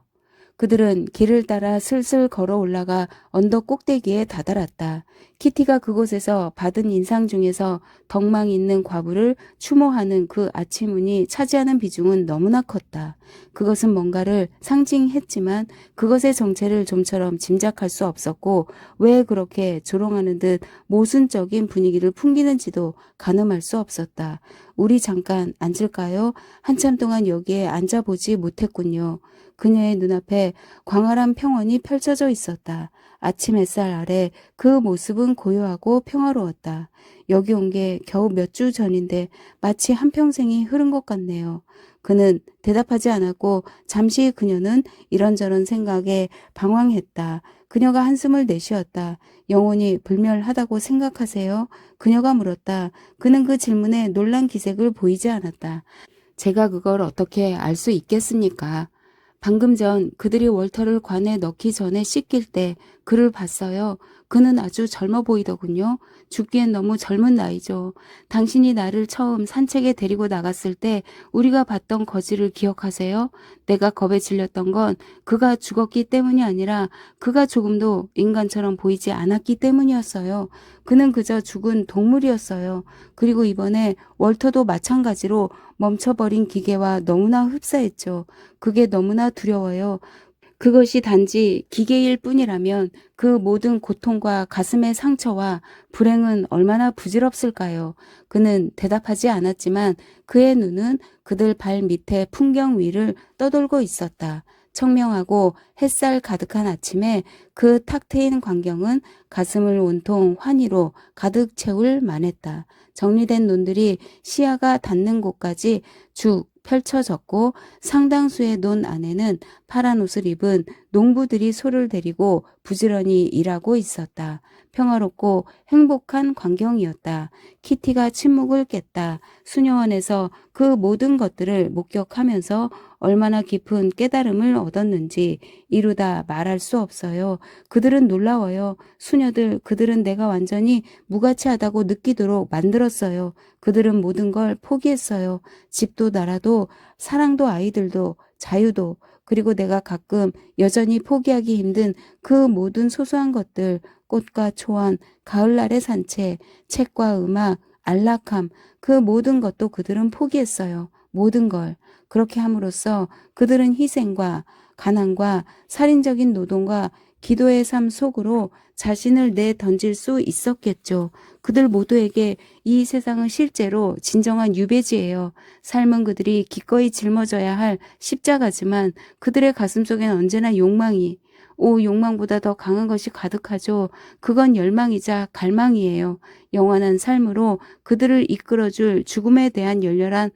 그들은 길을 따라 슬슬 걸어 올라가 언덕 꼭대기에 다다랐다. 키티가 그곳에서 받은 인상 중에서 덕망 있는 과부를 추모하는 그 아침운이 차지하는 비중은 너무나 컸다. 그것은 뭔가를 상징했지만 그것의 정체를 좀처럼 짐작할 수 없었고 왜 그렇게 조롱하는 듯 모순적인 분위기를 풍기는지도 가늠할 수 없었다. 우리 잠깐 앉을까요? 한참 동안 여기에 앉아보지 못했군요. 그녀의 눈앞에 광활한 평원이 펼쳐져 있었다. 아침 햇살 아래 그 모습은 고요하고 평화로웠다. 여기 온 게 겨우 몇 주 전인데 마치 한평생이 흐른 것 같네요. 그는 대답하지 않았고 잠시 그녀는 이런저런 생각에 방황했다. 그녀가 한숨을 내쉬었다. 영혼이 불멸하다고 생각하세요? 그녀가 물었다. 그는 그 질문에 놀란 기색을 보이지 않았다. 제가 그걸 어떻게 알 수 있겠습니까? 방금 전 그들이 월터를 관에 넣기 전에 씻길 때 그를 봤어요. 그는 아주 젊어 보이더군요. 죽기엔 너무 젊은 나이죠. 당신이 나를 처음 산책에 데리고 나갔을 때 우리가 봤던 거지를 기억하세요? 내가 겁에 질렸던 건 그가 죽었기 때문이 아니라 그가 조금도 인간처럼 보이지 않았기 때문이었어요. 그는 그저 죽은 동물이었어요. 그리고 이번에 월터도 마찬가지로 멈춰버린 기계와 너무나 흡사했죠. 그게 너무나 두려워요. 그것이 단지 기계일 뿐이라면 그 모든 고통과 가슴의 상처와 불행은 얼마나 부질없을까요? 그는 대답하지 않았지만 그의 눈은 그들 발 밑에 풍경 위를 떠돌고 있었다. 청명하고 햇살 가득한 아침에 그 탁 트인 광경은 가슴을 온통 환희로 가득 채울 만했다. 정리된 논들이 시야가 닿는 곳까지 쭉 펼쳐졌고 상당수의 논 안에는 파란 옷을 입은 농부들이 소를 데리고 부지런히 일하고 있었다. 평화롭고 행복한 광경이었다. 키티가 침묵을 깼다. 수녀원에서 그 모든 것들을 목격하면서 얼마나 깊은 깨달음을 얻었는지 이루다 말할 수 없어요. 그들은 놀라워요. 수녀들, 그들은 내가 완전히 무가치하다고 느끼도록 만들었어요. 그들은 모든 걸 포기했어요. 집도 나라도 사랑도 아이들도 자유도 그리고 내가 가끔 여전히 포기하기 힘든 그 모든 소소한 것들, 꽃과 초원, 가을날의 산책, 책과 음악, 안락함, 그 모든 것도 그들은 포기했어요. 모든 걸. 그렇게 함으로써 그들은 희생과 가난과 살인적인 노동과 기도의 삶 속으로 자신을 내던질 수 있었겠죠. 그들 모두에게 이 세상은 실제로 진정한 유배지예요. 삶은 그들이 기꺼이 짊어져야 할 십자가지만 그들의 가슴속엔 언제나 욕망이, 욕망보다 더 강한 것이 가득하죠. 그건 열망이자 갈망이에요. 영원한 삶으로 그들을 이끌어줄 죽음에 대한 열렬한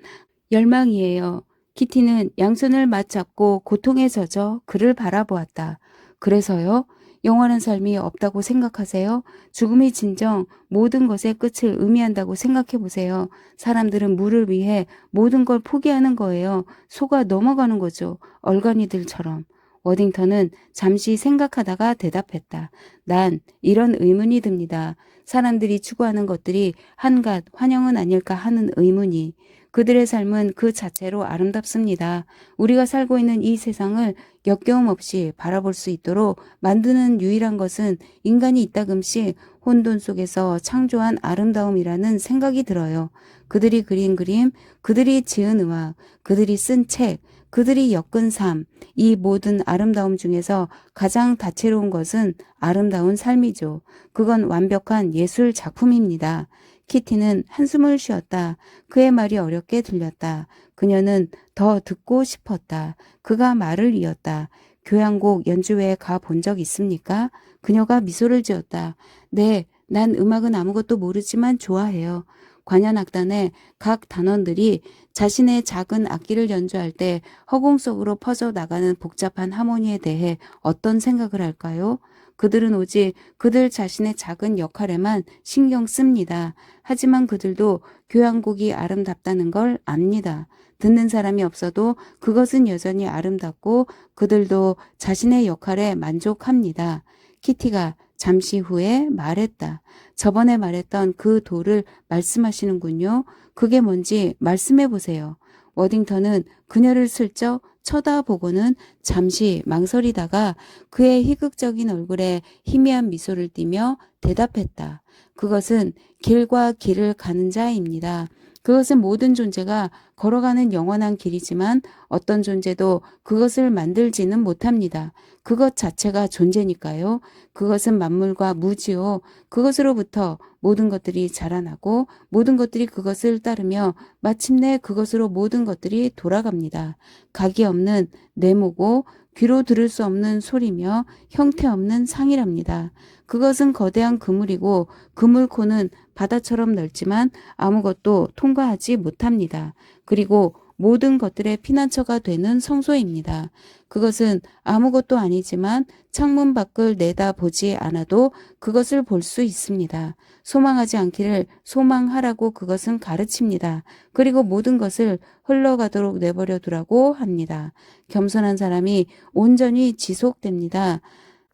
열망이에요. 키티는 양손을 맞잡고 고통에 젖어 그를 바라보았다. 그래서요? 영원한 삶이 없다고 생각하세요? 죽음이 진정 모든 것의 끝을 의미한다고 생각해 보세요. 사람들은 물을 위해 모든 걸 포기하는 거예요. 속아 넘어가는 거죠. 얼간이들처럼. 워딩턴은 잠시 생각하다가 대답했다. 난 이런 의문이 듭니다. 사람들이 추구하는 것들이 한갓 환영은 아닐까 하는 의문이. 그들의 삶은 그 자체로 아름답습니다. 우리가 살고 있는 이 세상을 역겨움 없이 바라볼 수 있도록 만드는 유일한 것은 인간이 이따금씩 혼돈 속에서 창조한 아름다움이라는 생각이 들어요. 그들이 그린 그림, 그들이 지은 음악, 그들이 쓴 책, 그들이 엮은 삶, 이 모든 아름다움 중에서 가장 다채로운 것은 아름다운 삶이죠. 그건 완벽한 예술 작품입니다. 키티는 한숨을 쉬었다. 그의 말이 어렵게 들렸다. 그녀는 더 듣고 싶었다. 그가 말을 이었다. 교향곡 연주회에 가본 적 있습니까? 그녀가 미소를 지었다. 네, 난 음악은 아무것도 모르지만 좋아해요. 관현악단의 각 단원들이 자신의 작은 악기를 연주할 때 허공 속으로 퍼져나가는 복잡한 하모니에 대해 어떤 생각을 할까요? 그들은 오직 그들 자신의 작은 역할에만 신경 씁니다. 하지만 그들도 교향곡이 아름답다는 걸 압니다. 듣는 사람이 없어도 그것은 여전히 아름답고 그들도 자신의 역할에 만족합니다. 키티가 잠시 후에 말했다. 저번에 말했던 그 돌을 말씀하시는군요. 그게 뭔지 말씀해 보세요. 워딩턴은 그녀를 슬쩍 쳐다보고는 잠시 망설이다가 그의 희극적인 얼굴에 희미한 미소를 띠며 대답했다. 그것은 길과 길을 가는 자입니다. 그것은 모든 존재가 걸어가는 영원한 길이지만 어떤 존재도 그것을 만들지는 못합니다. 그것 자체가 존재니까요. 그것은 만물과 무지요. 그것으로부터 모든 것들이 자라나고 모든 것들이 그것을 따르며 마침내 그것으로 모든 것들이 돌아갑니다. 각이 없는 네모고 귀로 들을 수 없는 소리며 형태없는 상이랍니다. 그것은 거대한 그물이고 그물코는 바다처럼 넓지만 아무것도 통과하지 못합니다. 그리고 모든 것들의 피난처가 되는 성소입니다. 그것은 아무것도 아니지만 창문 밖을 내다보지 않아도 그것을 볼 수 있습니다. 소망하지 않기를 소망하라고 그것은 가르칩니다. 그리고 모든 것을 흘러가도록 내버려 두라고 합니다. 겸손한 사람이 온전히 지속됩니다.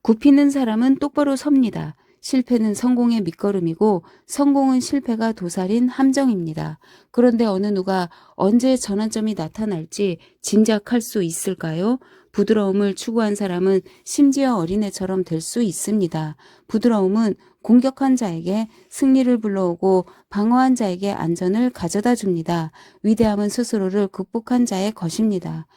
굽히는 사람은 똑바로 섭니다. 실패는 성공의 밑거름이고 성공은 실패가 도살인 함정입니다. 그런데 어느 누가 언제 전환점이 나타날지 짐작할 수 있을까요? 부드러움을 추구한 사람은 심지어 어린애처럼 될 수 있습니다. 부드러움은 공격한 자에게 승리를 불러오고 방어한 자에게 안전을 가져다 줍니다. 위대함은 스스로를 극복한 자의 것입니다.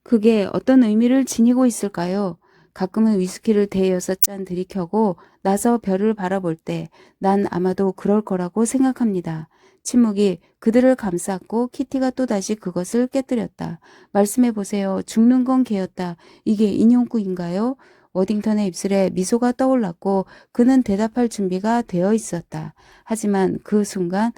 그게 어떤 의미를 지니고 있을까요? 가끔은 위스키를 대여섯 잔 들이켜고 나서 별을 바라볼 때 난 아마도 그럴 거라고 생각합니다. 침묵이 그들을 감쌌고 키티가 또다시 그것을 깨뜨렸다. 말씀해보세요. 죽는 건 개였다. 이게 인용구인가요? 워딩턴의 입술에 미소가 떠올랐고 그는 대답할 준비가 되어 있었다. 하지만 그 순간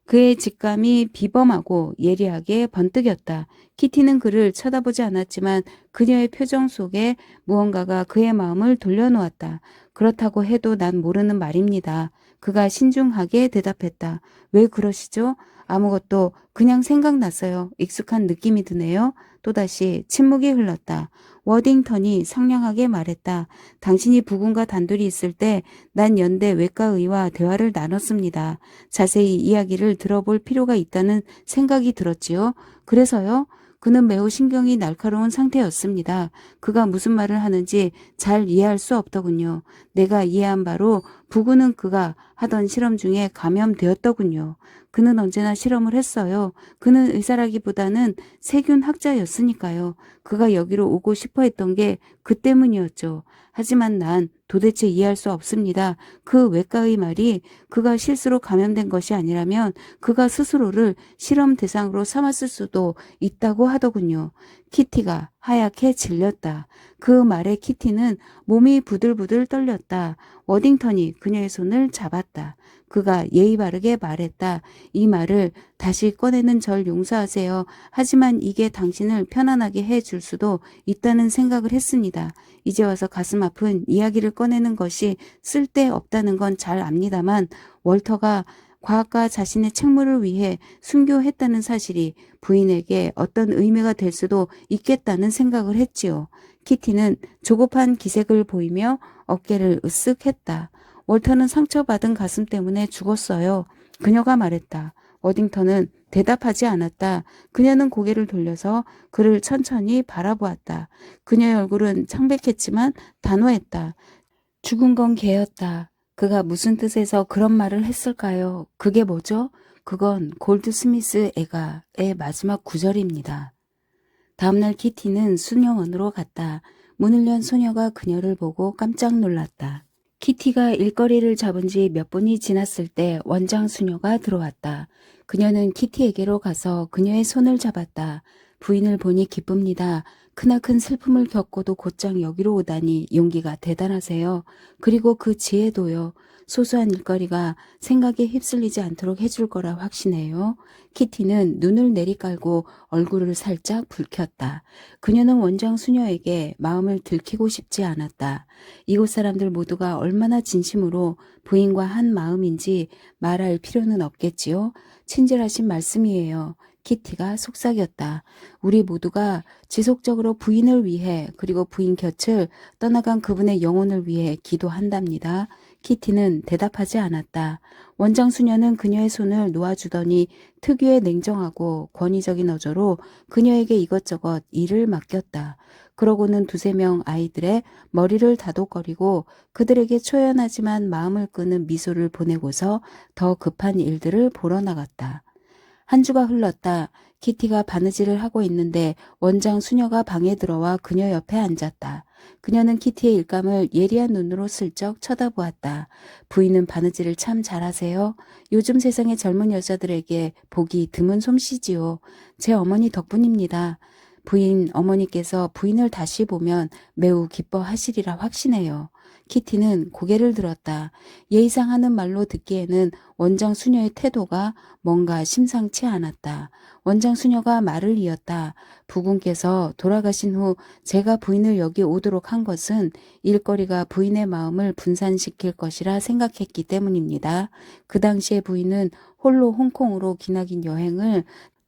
그의 직감이 비범하고 예리하게 번뜩였다. 키티는 그를 쳐다보지 않았지만 그녀의 표정 속에 무언가가 그의 마음을 돌려놓았다. 그렇다고 해도 난 모르는 말입니다. 그가 신중하게 대답했다. 왜 그러시죠? 아무것도 그냥 생각났어요. 익숙한 느낌이 드네요. 또다시 침묵이 흘렀다. 워딩턴이 상냥하게 말했다. 당신이 부군과 단둘이 있을 때 난 연대 외과의와 대화를 나눴습니다. 자세히 이야기를 들어볼 필요가 있다는 생각이 들었지요. 그래서요? 그는 매우 신경이 날카로운 상태였습니다. 그가 무슨 말을 하는지 잘 이해할 수 없더군요. 내가 이해한 바로 부구는 그가 하던 실험 중에 감염되었더군요. 그는 언제나 실험을 했어요. 그는 의사라기보다는 세균 학자였으니까요. 그가 여기로 오고 싶어 했던 게 그 때문이었죠. 하지만 난 도대체 이해할 수 없습니다. 그 외과의 말이 그가 실수로 감염된 것이 아니라면 그가 스스로를 실험 대상으로 삼았을 수도 있다고 하더군요. 키티가 하얗게 질렸다. 그 말에 키티는 몸이 부들부들 떨렸다. 워딩턴이 그녀의 손을 잡았다. 그가 예의 바르게 말했다. 이 말을 다시 꺼내는 절 용서하세요. 하지만 이게 당신을 편안하게 해줄 수도 있다는 생각을 했습니다. 이제 와서 가슴 아픈 이야기를 꺼내는 것이 쓸데없다는 건 잘 압니다만 월터가 과학과 자신의 책무를 위해 순교했다는 사실이 부인에게 어떤 의미가 될 수도 있겠다는 생각을 했지요. 키티는 조급한 기색을 보이며 어깨를 으쓱 했다. 월터는 상처받은 가슴 때문에 죽었어요. 그녀가 말했다. 워딩턴은 대답하지 않았다. 그녀는 고개를 돌려서 그를 천천히 바라보았다. 그녀의 얼굴은 창백했지만 단호했다. 죽은 건 개였다. 그가 무슨 뜻에서 그런 말을 했을까요? 그게 뭐죠? 그건 골드스미스 애가의 마지막 구절입니다. 다음날 키티는 수녀원으로 갔다. 문을 연 소녀가 그녀를 보고 깜짝 놀랐다. 키티가 일거리를 잡은 지 몇 분이 지났을 때 원장 수녀가 들어왔다. 그녀는 키티에게로 가서 그녀의 손을 잡았다. 부인을 보니 기쁩니다. 크나큰 슬픔을 겪고도 곧장 여기로 오다니 용기가 대단하세요. 그리고 그 지혜도요. 소소한 일거리가 생각에 휩쓸리지 않도록 해줄 거라 확신해요. 키티는 눈을 내리깔고 얼굴을 살짝 붉혔다. 그녀는 원장 수녀에게 마음을 들키고 싶지 않았다. 이곳 사람들 모두가 얼마나 진심으로 부인과 한 마음인지 말할 필요는 없겠지요. 친절하신 말씀이에요. 키티가 속삭였다. 우리 모두가 지속적으로 부인을 위해 그리고 부인 곁을 떠나간 그분의 영혼을 위해 기도한답니다. 키티는 대답하지 않았다. 원장 수녀는 그녀의 손을 놓아주더니 특유의 냉정하고 권위적인 어조로 그녀에게 이것저것 일을 맡겼다. 그러고는 두세 명 아이들의 머리를 다독거리고 그들에게 초연하지만 마음을 끄는 미소를 보내고서 더 급한 일들을 보러 나갔다. 한 주가 흘렀다. 키티가 바느질을 하고 있는데 원장 수녀가 방에 들어와 그녀 옆에 앉았다. 그녀는 키티의 일감을 예리한 눈으로 슬쩍 쳐다보았다. 부인은 바느질을 참 잘하세요. 요즘 세상의 젊은 여자들에게 보기 드문 솜씨지요. 제 어머니 덕분입니다. 부인 어머니께서 부인을 다시 보면 매우 기뻐하시리라 확신해요. 키티는 고개를 들었다. 예의상 하는 말로 듣기에는 원장 수녀의 태도가 뭔가 심상치 않았다. 원장 수녀가 말을 이었다. 부군께서 돌아가신 후 제가 부인을 여기 오도록 한 것은 일거리가 부인의 마음을 분산시킬 것이라 생각했기 때문입니다. 그 당시에 부인은 홀로 홍콩으로 기나긴 여행을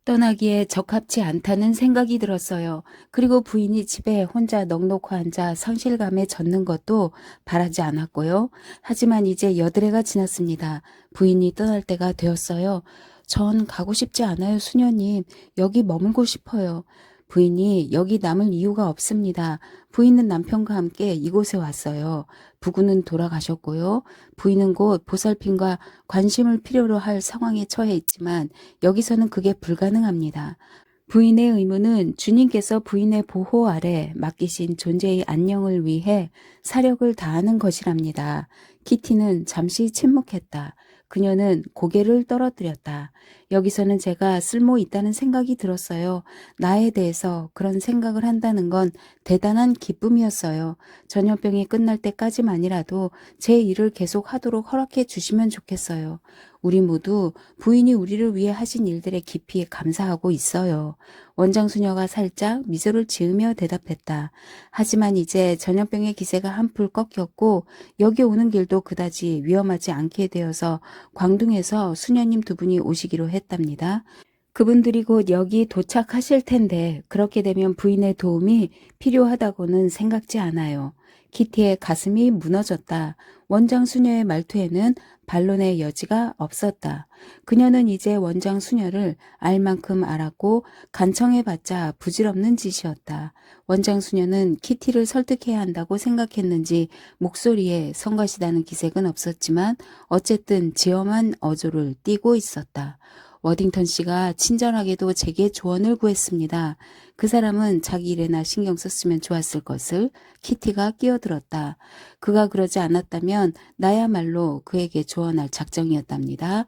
떠나기에 적합치 않다는 생각이 들었어요. 그리고 부인이 집에 혼자 넋놓고 앉아 상실감에 젖는 것도 바라지 않았고요. 하지만 이제 여드레가 지났습니다. 부인이 떠날 때가 되었어요. 전 가고 싶지 않아요, 수녀님. 여기 머물고 싶어요. 부인이 여기 남을 이유가 없습니다. 부인은 남편과 함께 이곳에 왔어요. 부군은 돌아가셨고요. 부인은 곧 보살핌과 관심을 필요로 할 상황에 처해 있지만 여기서는 그게 불가능합니다. 부인의 의무는 주님께서 부인의 보호 아래 맡기신 존재의 안녕을 위해 사력을 다하는 것이랍니다. 키티는 잠시 침묵했다. 그녀는 고개를 떨어뜨렸다. 여기서는 제가 쓸모 있다는 생각이 들었어요. 나에 대해서 그런 생각을 한다는 건 대단한 기쁨이었어요. 전염병이 끝날 때까지만이라도 제 일을 계속 하도록 허락해 주시면 좋겠어요. 우리 모두 부인이 우리를 위해 하신 일들에 깊이 감사하고 있어요. 원장 수녀가 살짝 미소를 지으며 대답했다. 하지만 이제 전염병의 기세가 한풀 꺾였고 여기 오는 길도 그다지 위험하지 않게 되어서 광둥에서 수녀님 두 분이 오시기로 했답니다. 그분들이 곧 여기 도착하실 텐데 그렇게 되면 부인의 도움이 필요하다고는 생각지 않아요. 키티의 가슴이 무너졌다. 원장 수녀의 말투에는 반론의 여지가 없었다. 그녀는 이제 원장 수녀를 알 만큼 알았고 간청해봤자 부질없는 짓이었다. 원장 수녀는 키티를 설득해야 한다고 생각했는지 목소리에 성가시다는 기색은 없었지만 어쨌든 지엄한 어조를 띠고 있었다. 워딩턴 씨가 친절하게도 제게 조언을 구했습니다. 그 사람은 자기 일에나 신경 썼으면 좋았을 것을 키티가 끼어들었다. 그가 그러지 않았다면 나야말로 그에게 조언할 작정이었답니다.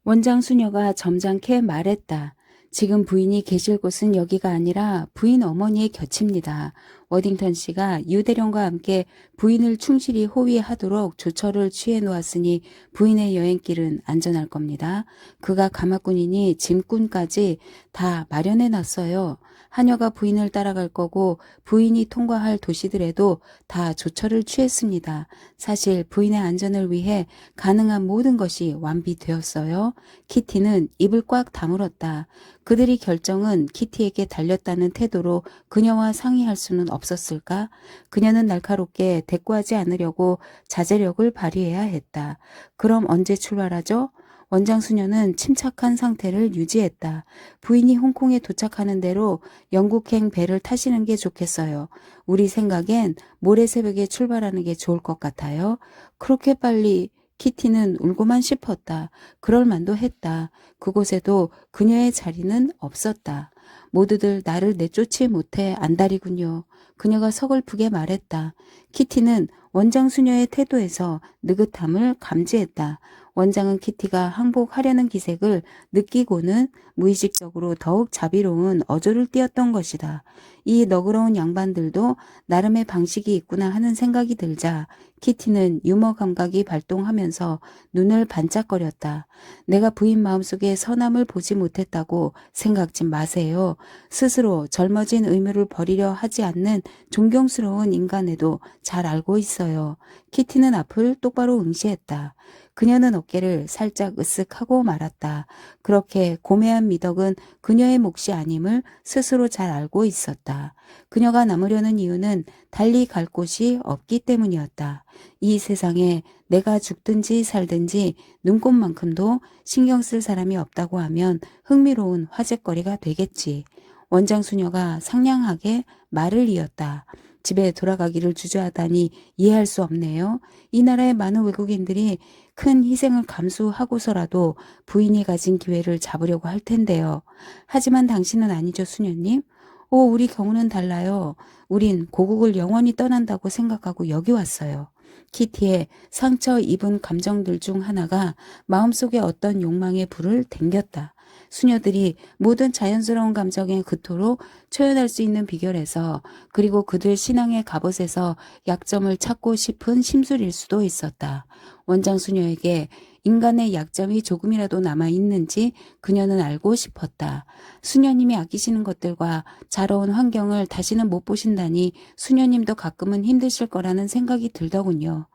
원장 수녀가 점잖게 말했다. 지금 부인이 계실 곳은 여기가 아니라 부인 어머니의 곁입니다. 워딩턴 씨가 유대령과 함께 부인을 충실히 호위하도록 조처를 취해 놓았으니 부인의 여행길은 안전할 겁니다. 그가 가마꾼이니 짐꾼까지 다 마련해 놨어요. 하녀가 부인을 따라갈 거고 부인이 통과할 도시들에도 다 조처를 취했습니다. 사실 부인의 안전을 위해 가능한 모든 것이 완비되었어요. 키티는 입을 꽉 다물었다. 그들이 결정은 키티에게 달렸다는 태도로 그녀와 상의할 수는 없었을까? 그녀는 날카롭게 대꾸하지 않으려고 자제력을 발휘해야 했다. 그럼 언제 출발하죠? 원장 수녀는 침착한 상태를 유지했다. 부인이 홍콩에 도착하는 대로 영국행 배를 타시는 게 좋겠어요. 우리 생각엔 모레 새벽에 출발하는 게 좋을 것 같아요. 그렇게 빨리 키티는 울고만 싶었다. 그럴 만도 했다. 그곳에도 그녀의 자리는 없었다. 모두들 나를 내쫓지 못해 안달이군요. 그녀가 서글프게 말했다. 키티는 원장 수녀의 태도에서 느긋함을 감지했다. 원장은 키티가 항복하려는 기색을 느끼고는 무의식적으로 더욱 자비로운 어조를 띄었던 것이다. 이 너그러운 양반들도 나름의 방식이 있구나 하는 생각이 들자 키티는 유머 감각이 발동하면서 눈을 반짝거렸다. 내가 부인 마음속에 선함을 보지 못했다고 생각지 마세요. 스스로 젊어진 의무를 버리려 하지 않는 존경스러운 인간에도 잘 알고 있어요. 키티는 앞을 똑바로 응시했다. 그녀는 어깨를 살짝 으쓱하고 말았다. 그렇게 고매한 미덕은 그녀의 몫이 아님을 스스로 잘 알고 있었다. 그녀가 남으려는 이유는 달리 갈 곳이 없기 때문이었다. 이 세상에 내가 죽든지 살든지 눈꼽만큼도 신경 쓸 사람이 없다고 하면 흥미로운 화제거리가 되겠지. 원장 수녀가 상냥하게 말을 이었다. 집에 돌아가기를 주저하다니 이해할 수 없네요. 이 나라의 많은 외국인들이 큰 희생을 감수하고서라도 부인이 가진 기회를 잡으려고 할 텐데요. 하지만 당신은 아니죠, 수녀님? 우리 경우는 달라요. 우린 고국을 영원히 떠난다고 생각하고 여기 왔어요. 키티의 상처 입은 감정들 중 하나가 마음속에 어떤 욕망의 불을 댕겼다. 수녀들이 모든 자연스러운 감정에 그토록 초연할 수 있는 비결에서 그리고 그들 신앙의 갑옷에서 약점을 찾고 싶은 심술일 수도 있었다. 원장 수녀에게 인간의 약점이 조금이라도 남아있는지 그녀는 알고 싶었다. 수녀님이 아끼시는 것들과 자라온 환경을 다시는 못 보신다니 수녀님도 가끔은 힘드실 거라는 생각이 들더군요.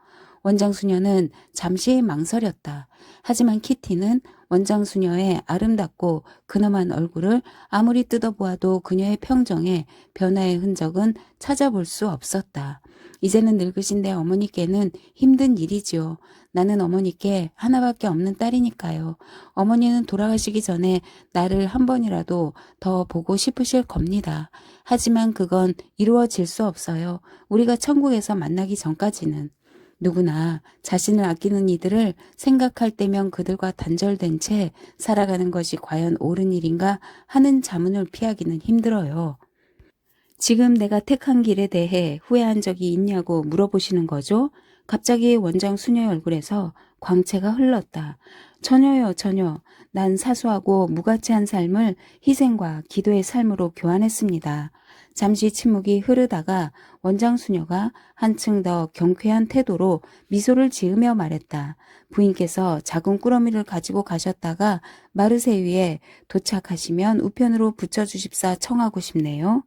원장 수녀는 잠시 망설였다. 하지만 키티는 원장 수녀의 아름답고 근엄한 얼굴을 아무리 뜯어보아도 그녀의 평정에 변화의 흔적은 찾아볼 수 없었다. 이제는 늙으신 내 어머니께는 힘든 일이지요. 나는 어머니께 하나밖에 없는 딸이니까요. 어머니는 돌아가시기 전에 나를 한 번이라도 더 보고 싶으실 겁니다. 하지만 그건 이루어질 수 없어요. 우리가 천국에서 만나기 전까지는. 누구나 자신을 아끼는 이들을 생각할 때면 그들과 단절된 채 살아가는 것이 과연 옳은 일인가 하는 자문을 피하기는 힘들어요. 지금 내가 택한 길에 대해 후회한 적이 있냐고 물어보시는 거죠? 갑자기 원장 수녀의 얼굴에서 광채가 흘렀다. 전혀요, 전혀. 난 사소하고 무가치한 삶을 희생과 기도의 삶으로 교환했습니다. 잠시 침묵이 흐르다가 원장 수녀가 한층 더 경쾌한 태도로 미소를 지으며 말했다. 부인께서 작은 꾸러미를 가지고 가셨다가 마르세유에 도착하시면 우편으로 붙여주십사 청하고 싶네요.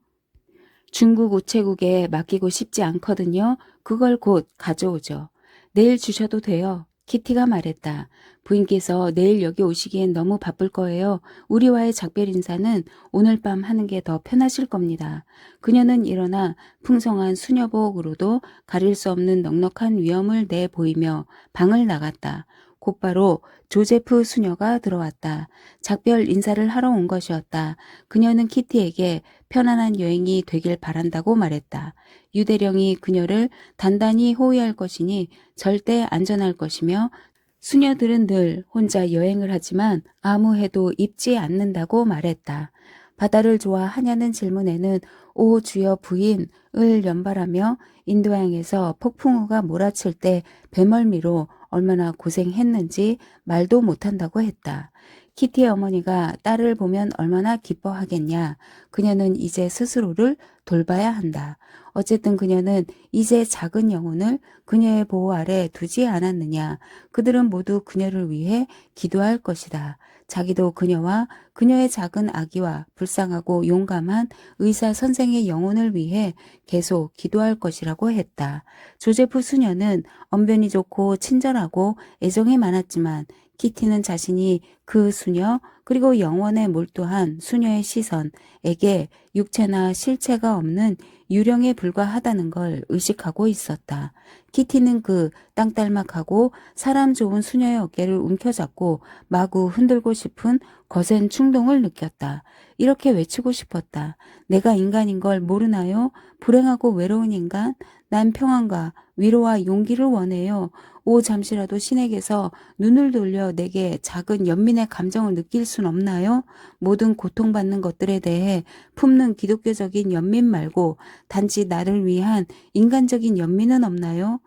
중국 우체국에 맡기고 싶지 않거든요. 그걸 곧 가져오죠. 내일 주셔도 돼요. 키티가 말했다. 부인께서 내일 여기 오시기엔 너무 바쁠 거예요. 우리와의 작별 인사는 오늘 밤 하는 게 더 편하실 겁니다. 그녀는 일어나 풍성한 수녀복으로도 가릴 수 없는 넉넉한 위엄을 내 보이며 방을 나갔다. 곧바로 조제프 수녀가 들어왔다. 작별 인사를 하러 온 것이었다. 그녀는 키티에게 편안한 여행이 되길 바란다고 말했다. 유대령이 그녀를 단단히 호위할 것이니 절대 안전할 것이며 수녀들은 늘 혼자 여행을 하지만 아무 해도 입지 않는다고 말했다. 바다를 좋아하냐는 질문에는 오 주여 부인을 연발하며 인도양에서 폭풍우가 몰아칠 때 배멀미로 얼마나 고생했는지 말도 못한다고 했다. 키티의 어머니가 딸을 보면 얼마나 기뻐하겠냐. 그녀는 이제 스스로를 돌봐야 한다. 어쨌든 그녀는 이제 작은 영혼을 그녀의 보호 아래 두지 않았느냐. 그들은 모두 그녀를 위해 기도할 것이다. 자기도 그녀와 그녀의 작은 아기와 불쌍하고 용감한 의사 선생의 영혼을 위해 계속 기도할 것이라고 했다. 조제프 수녀는 언변이 좋고 친절하고 애정이 많았지만 키티는 자신이 그 수녀 그리고 영원에 몰두한 수녀의 시선에게 육체나 실체가 없는 유령에 불과하다는 걸 의식하고 있었다. 키티는 그 땅딸막하고 사람 좋은 수녀의 어깨를 움켜잡고 마구 흔들고 싶은 거센 충동을 느꼈다. 이렇게 외치고 싶었다. 내가 인간인 걸 모르나요? 불행하고 외로운 인간? 난 평안과 위로와 용기를 원해요. 오 잠시라도 신에게서 눈을 돌려 내게 작은 연민의 감정을 느낄 순 없나요? 모든 고통받는 것들에 대해 품는 기독교적인 연민 말고 단지 나를 위한 인간적인 연민은 없나요?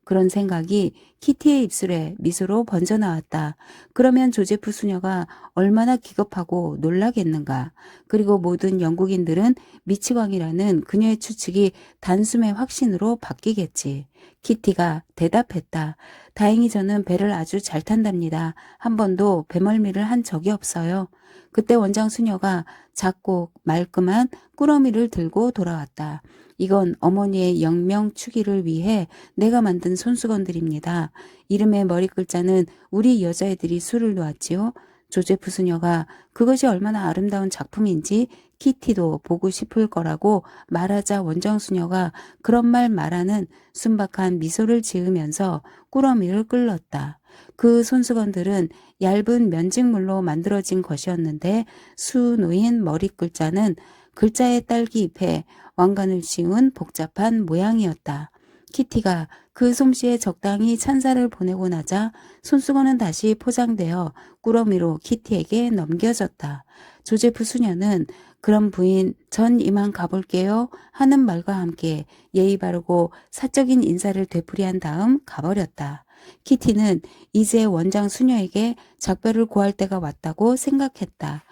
그런 생각이 키티의 입술에 미소로 번져나왔다. 그러면 조제프 수녀가 얼마나 기겁하고 놀라겠는가. 그리고 모든 영국인들은 미치광이라는 그녀의 추측이 단숨에 확신으로 바뀌겠지. 키티가 대답했다. 다행히 저는 배를 아주 잘 탄답니다. 한 번도 배멀미를 한 적이 없어요. 그때 원장 수녀가 작고 말끔한 꾸러미를 들고 돌아왔다. 이건 어머니의 영명추기를 위해 내가 만든 손수건들입니다. 이름의 머리 글자는 우리 여자애들이 수를 놓았지요. 조제프 수녀가 그것이 얼마나 아름다운 작품인지 키티도 보고 싶을 거라고 말하자 원장 수녀가 그런 말 말하는 순박한 미소를 지으면서 꾸러미를 끌렀다. 그 손수건들은 얇은 면직물로 만들어진 것이었는데 수 놓인 머리 글자는 글자의 딸기 잎에 왕관을 씌운 복잡한 모양이었다. 키티가 그 솜씨에 적당히 찬사를 보내고 나자 손수건은 다시 포장되어 꾸러미로 키티에게 넘겨졌다. 조제프 수녀는 그럼 부인 전 이만 가볼게요 하는 말과 함께 예의 바르고 사적인 인사를 되풀이한 다음 가버렸다. 키티는 이제 원장 수녀에게 작별을 고할 때가 왔다고 생각했다.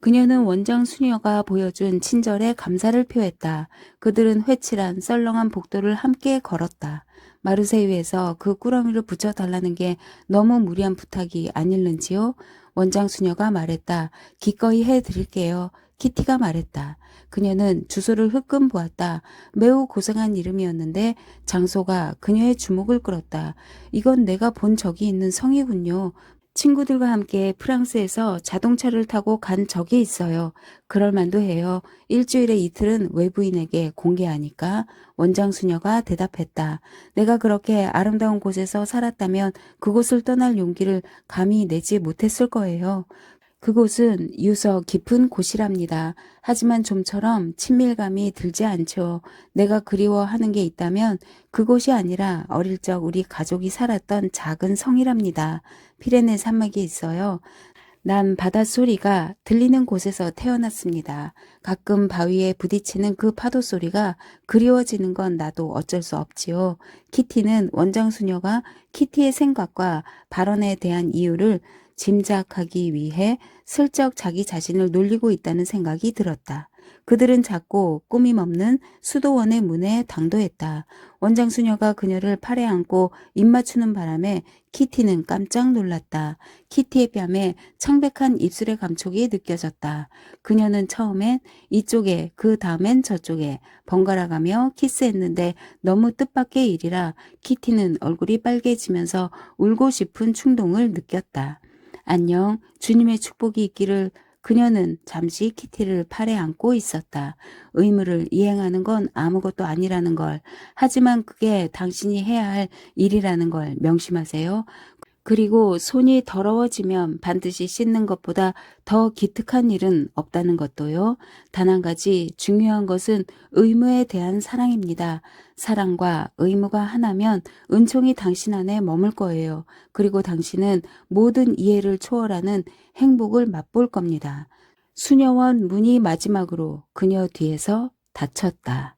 그녀는 원장 수녀가 보여준 친절에 감사를 표했다. 그들은 회칠한 썰렁한 복도를 함께 걸었다. 마르세유에서 그 꾸러미를 붙여달라는 게 너무 무리한 부탁이 아닐는지요? 원장 수녀가 말했다. 기꺼이 해드릴게요. 키티가 말했다. 그녀는 주소를 흘끔 보았다. 매우 고생한 이름이었는데 장소가 그녀의 주목을 끌었다. 이건 내가 본 적이 있는 성이군요. 친구들과 함께 프랑스에서 자동차를 타고 간 적이 있어요. 그럴 만도 해요. 일주일에 이틀은 외부인에게 공개하니까. 원장 수녀가 대답했다. 내가 그렇게 아름다운 곳에서 살았다면 그곳을 떠날 용기를 감히 내지 못했을 거예요. 그곳은 유서 깊은 곳이랍니다. 하지만 좀처럼 친밀감이 들지 않죠. 내가 그리워하는 게 있다면 그곳이 아니라 어릴 적 우리 가족이 살았던 작은 성이랍니다. 피레네 산맥이 있어요. 난 바닷소리가 들리는 곳에서 태어났습니다. 가끔 바위에 부딪히는 그 파도 소리가 그리워지는 건 나도 어쩔 수 없지요. 키티는 원장 수녀가 키티의 생각과 발언에 대한 이유를 짐작하기 위해 슬쩍 자기 자신을 놀리고 있다는 생각이 들었다. 그들은 작고 꾸밈 없는 수도원의 문에 당도했다. 원장 수녀가 그녀를 팔에 안고 입 맞추는 바람에 키티는 깜짝 놀랐다. 키티의 뺨에 창백한 입술의 감촉이 느껴졌다. 그녀는 처음엔 이쪽에 그 다음엔 저쪽에 번갈아가며 키스했는데 너무 뜻밖의 일이라 키티는 얼굴이 빨개지면서 울고 싶은 충동을 느꼈다. 안녕, 주님의 축복이 있기를. 그녀는 잠시 키티를 팔에 안고 있었다. 의무를 이행하는 건 아무것도 아니라는 걸, 하지만 그게 당신이 해야 할 일이라는 걸 명심하세요. 그리고 손이 더러워지면 반드시 씻는 것보다 더 기특한 일은 없다는 것도요. 단 한 가지 중요한 것은 의무에 대한 사랑입니다. 사랑과 의무가 하나면 은총이 당신 안에 머물 거예요. 그리고 당신은 모든 이해를 초월하는 행복을 맛볼 겁니다. 수녀원 문이 마지막으로 그녀 뒤에서 닫혔다.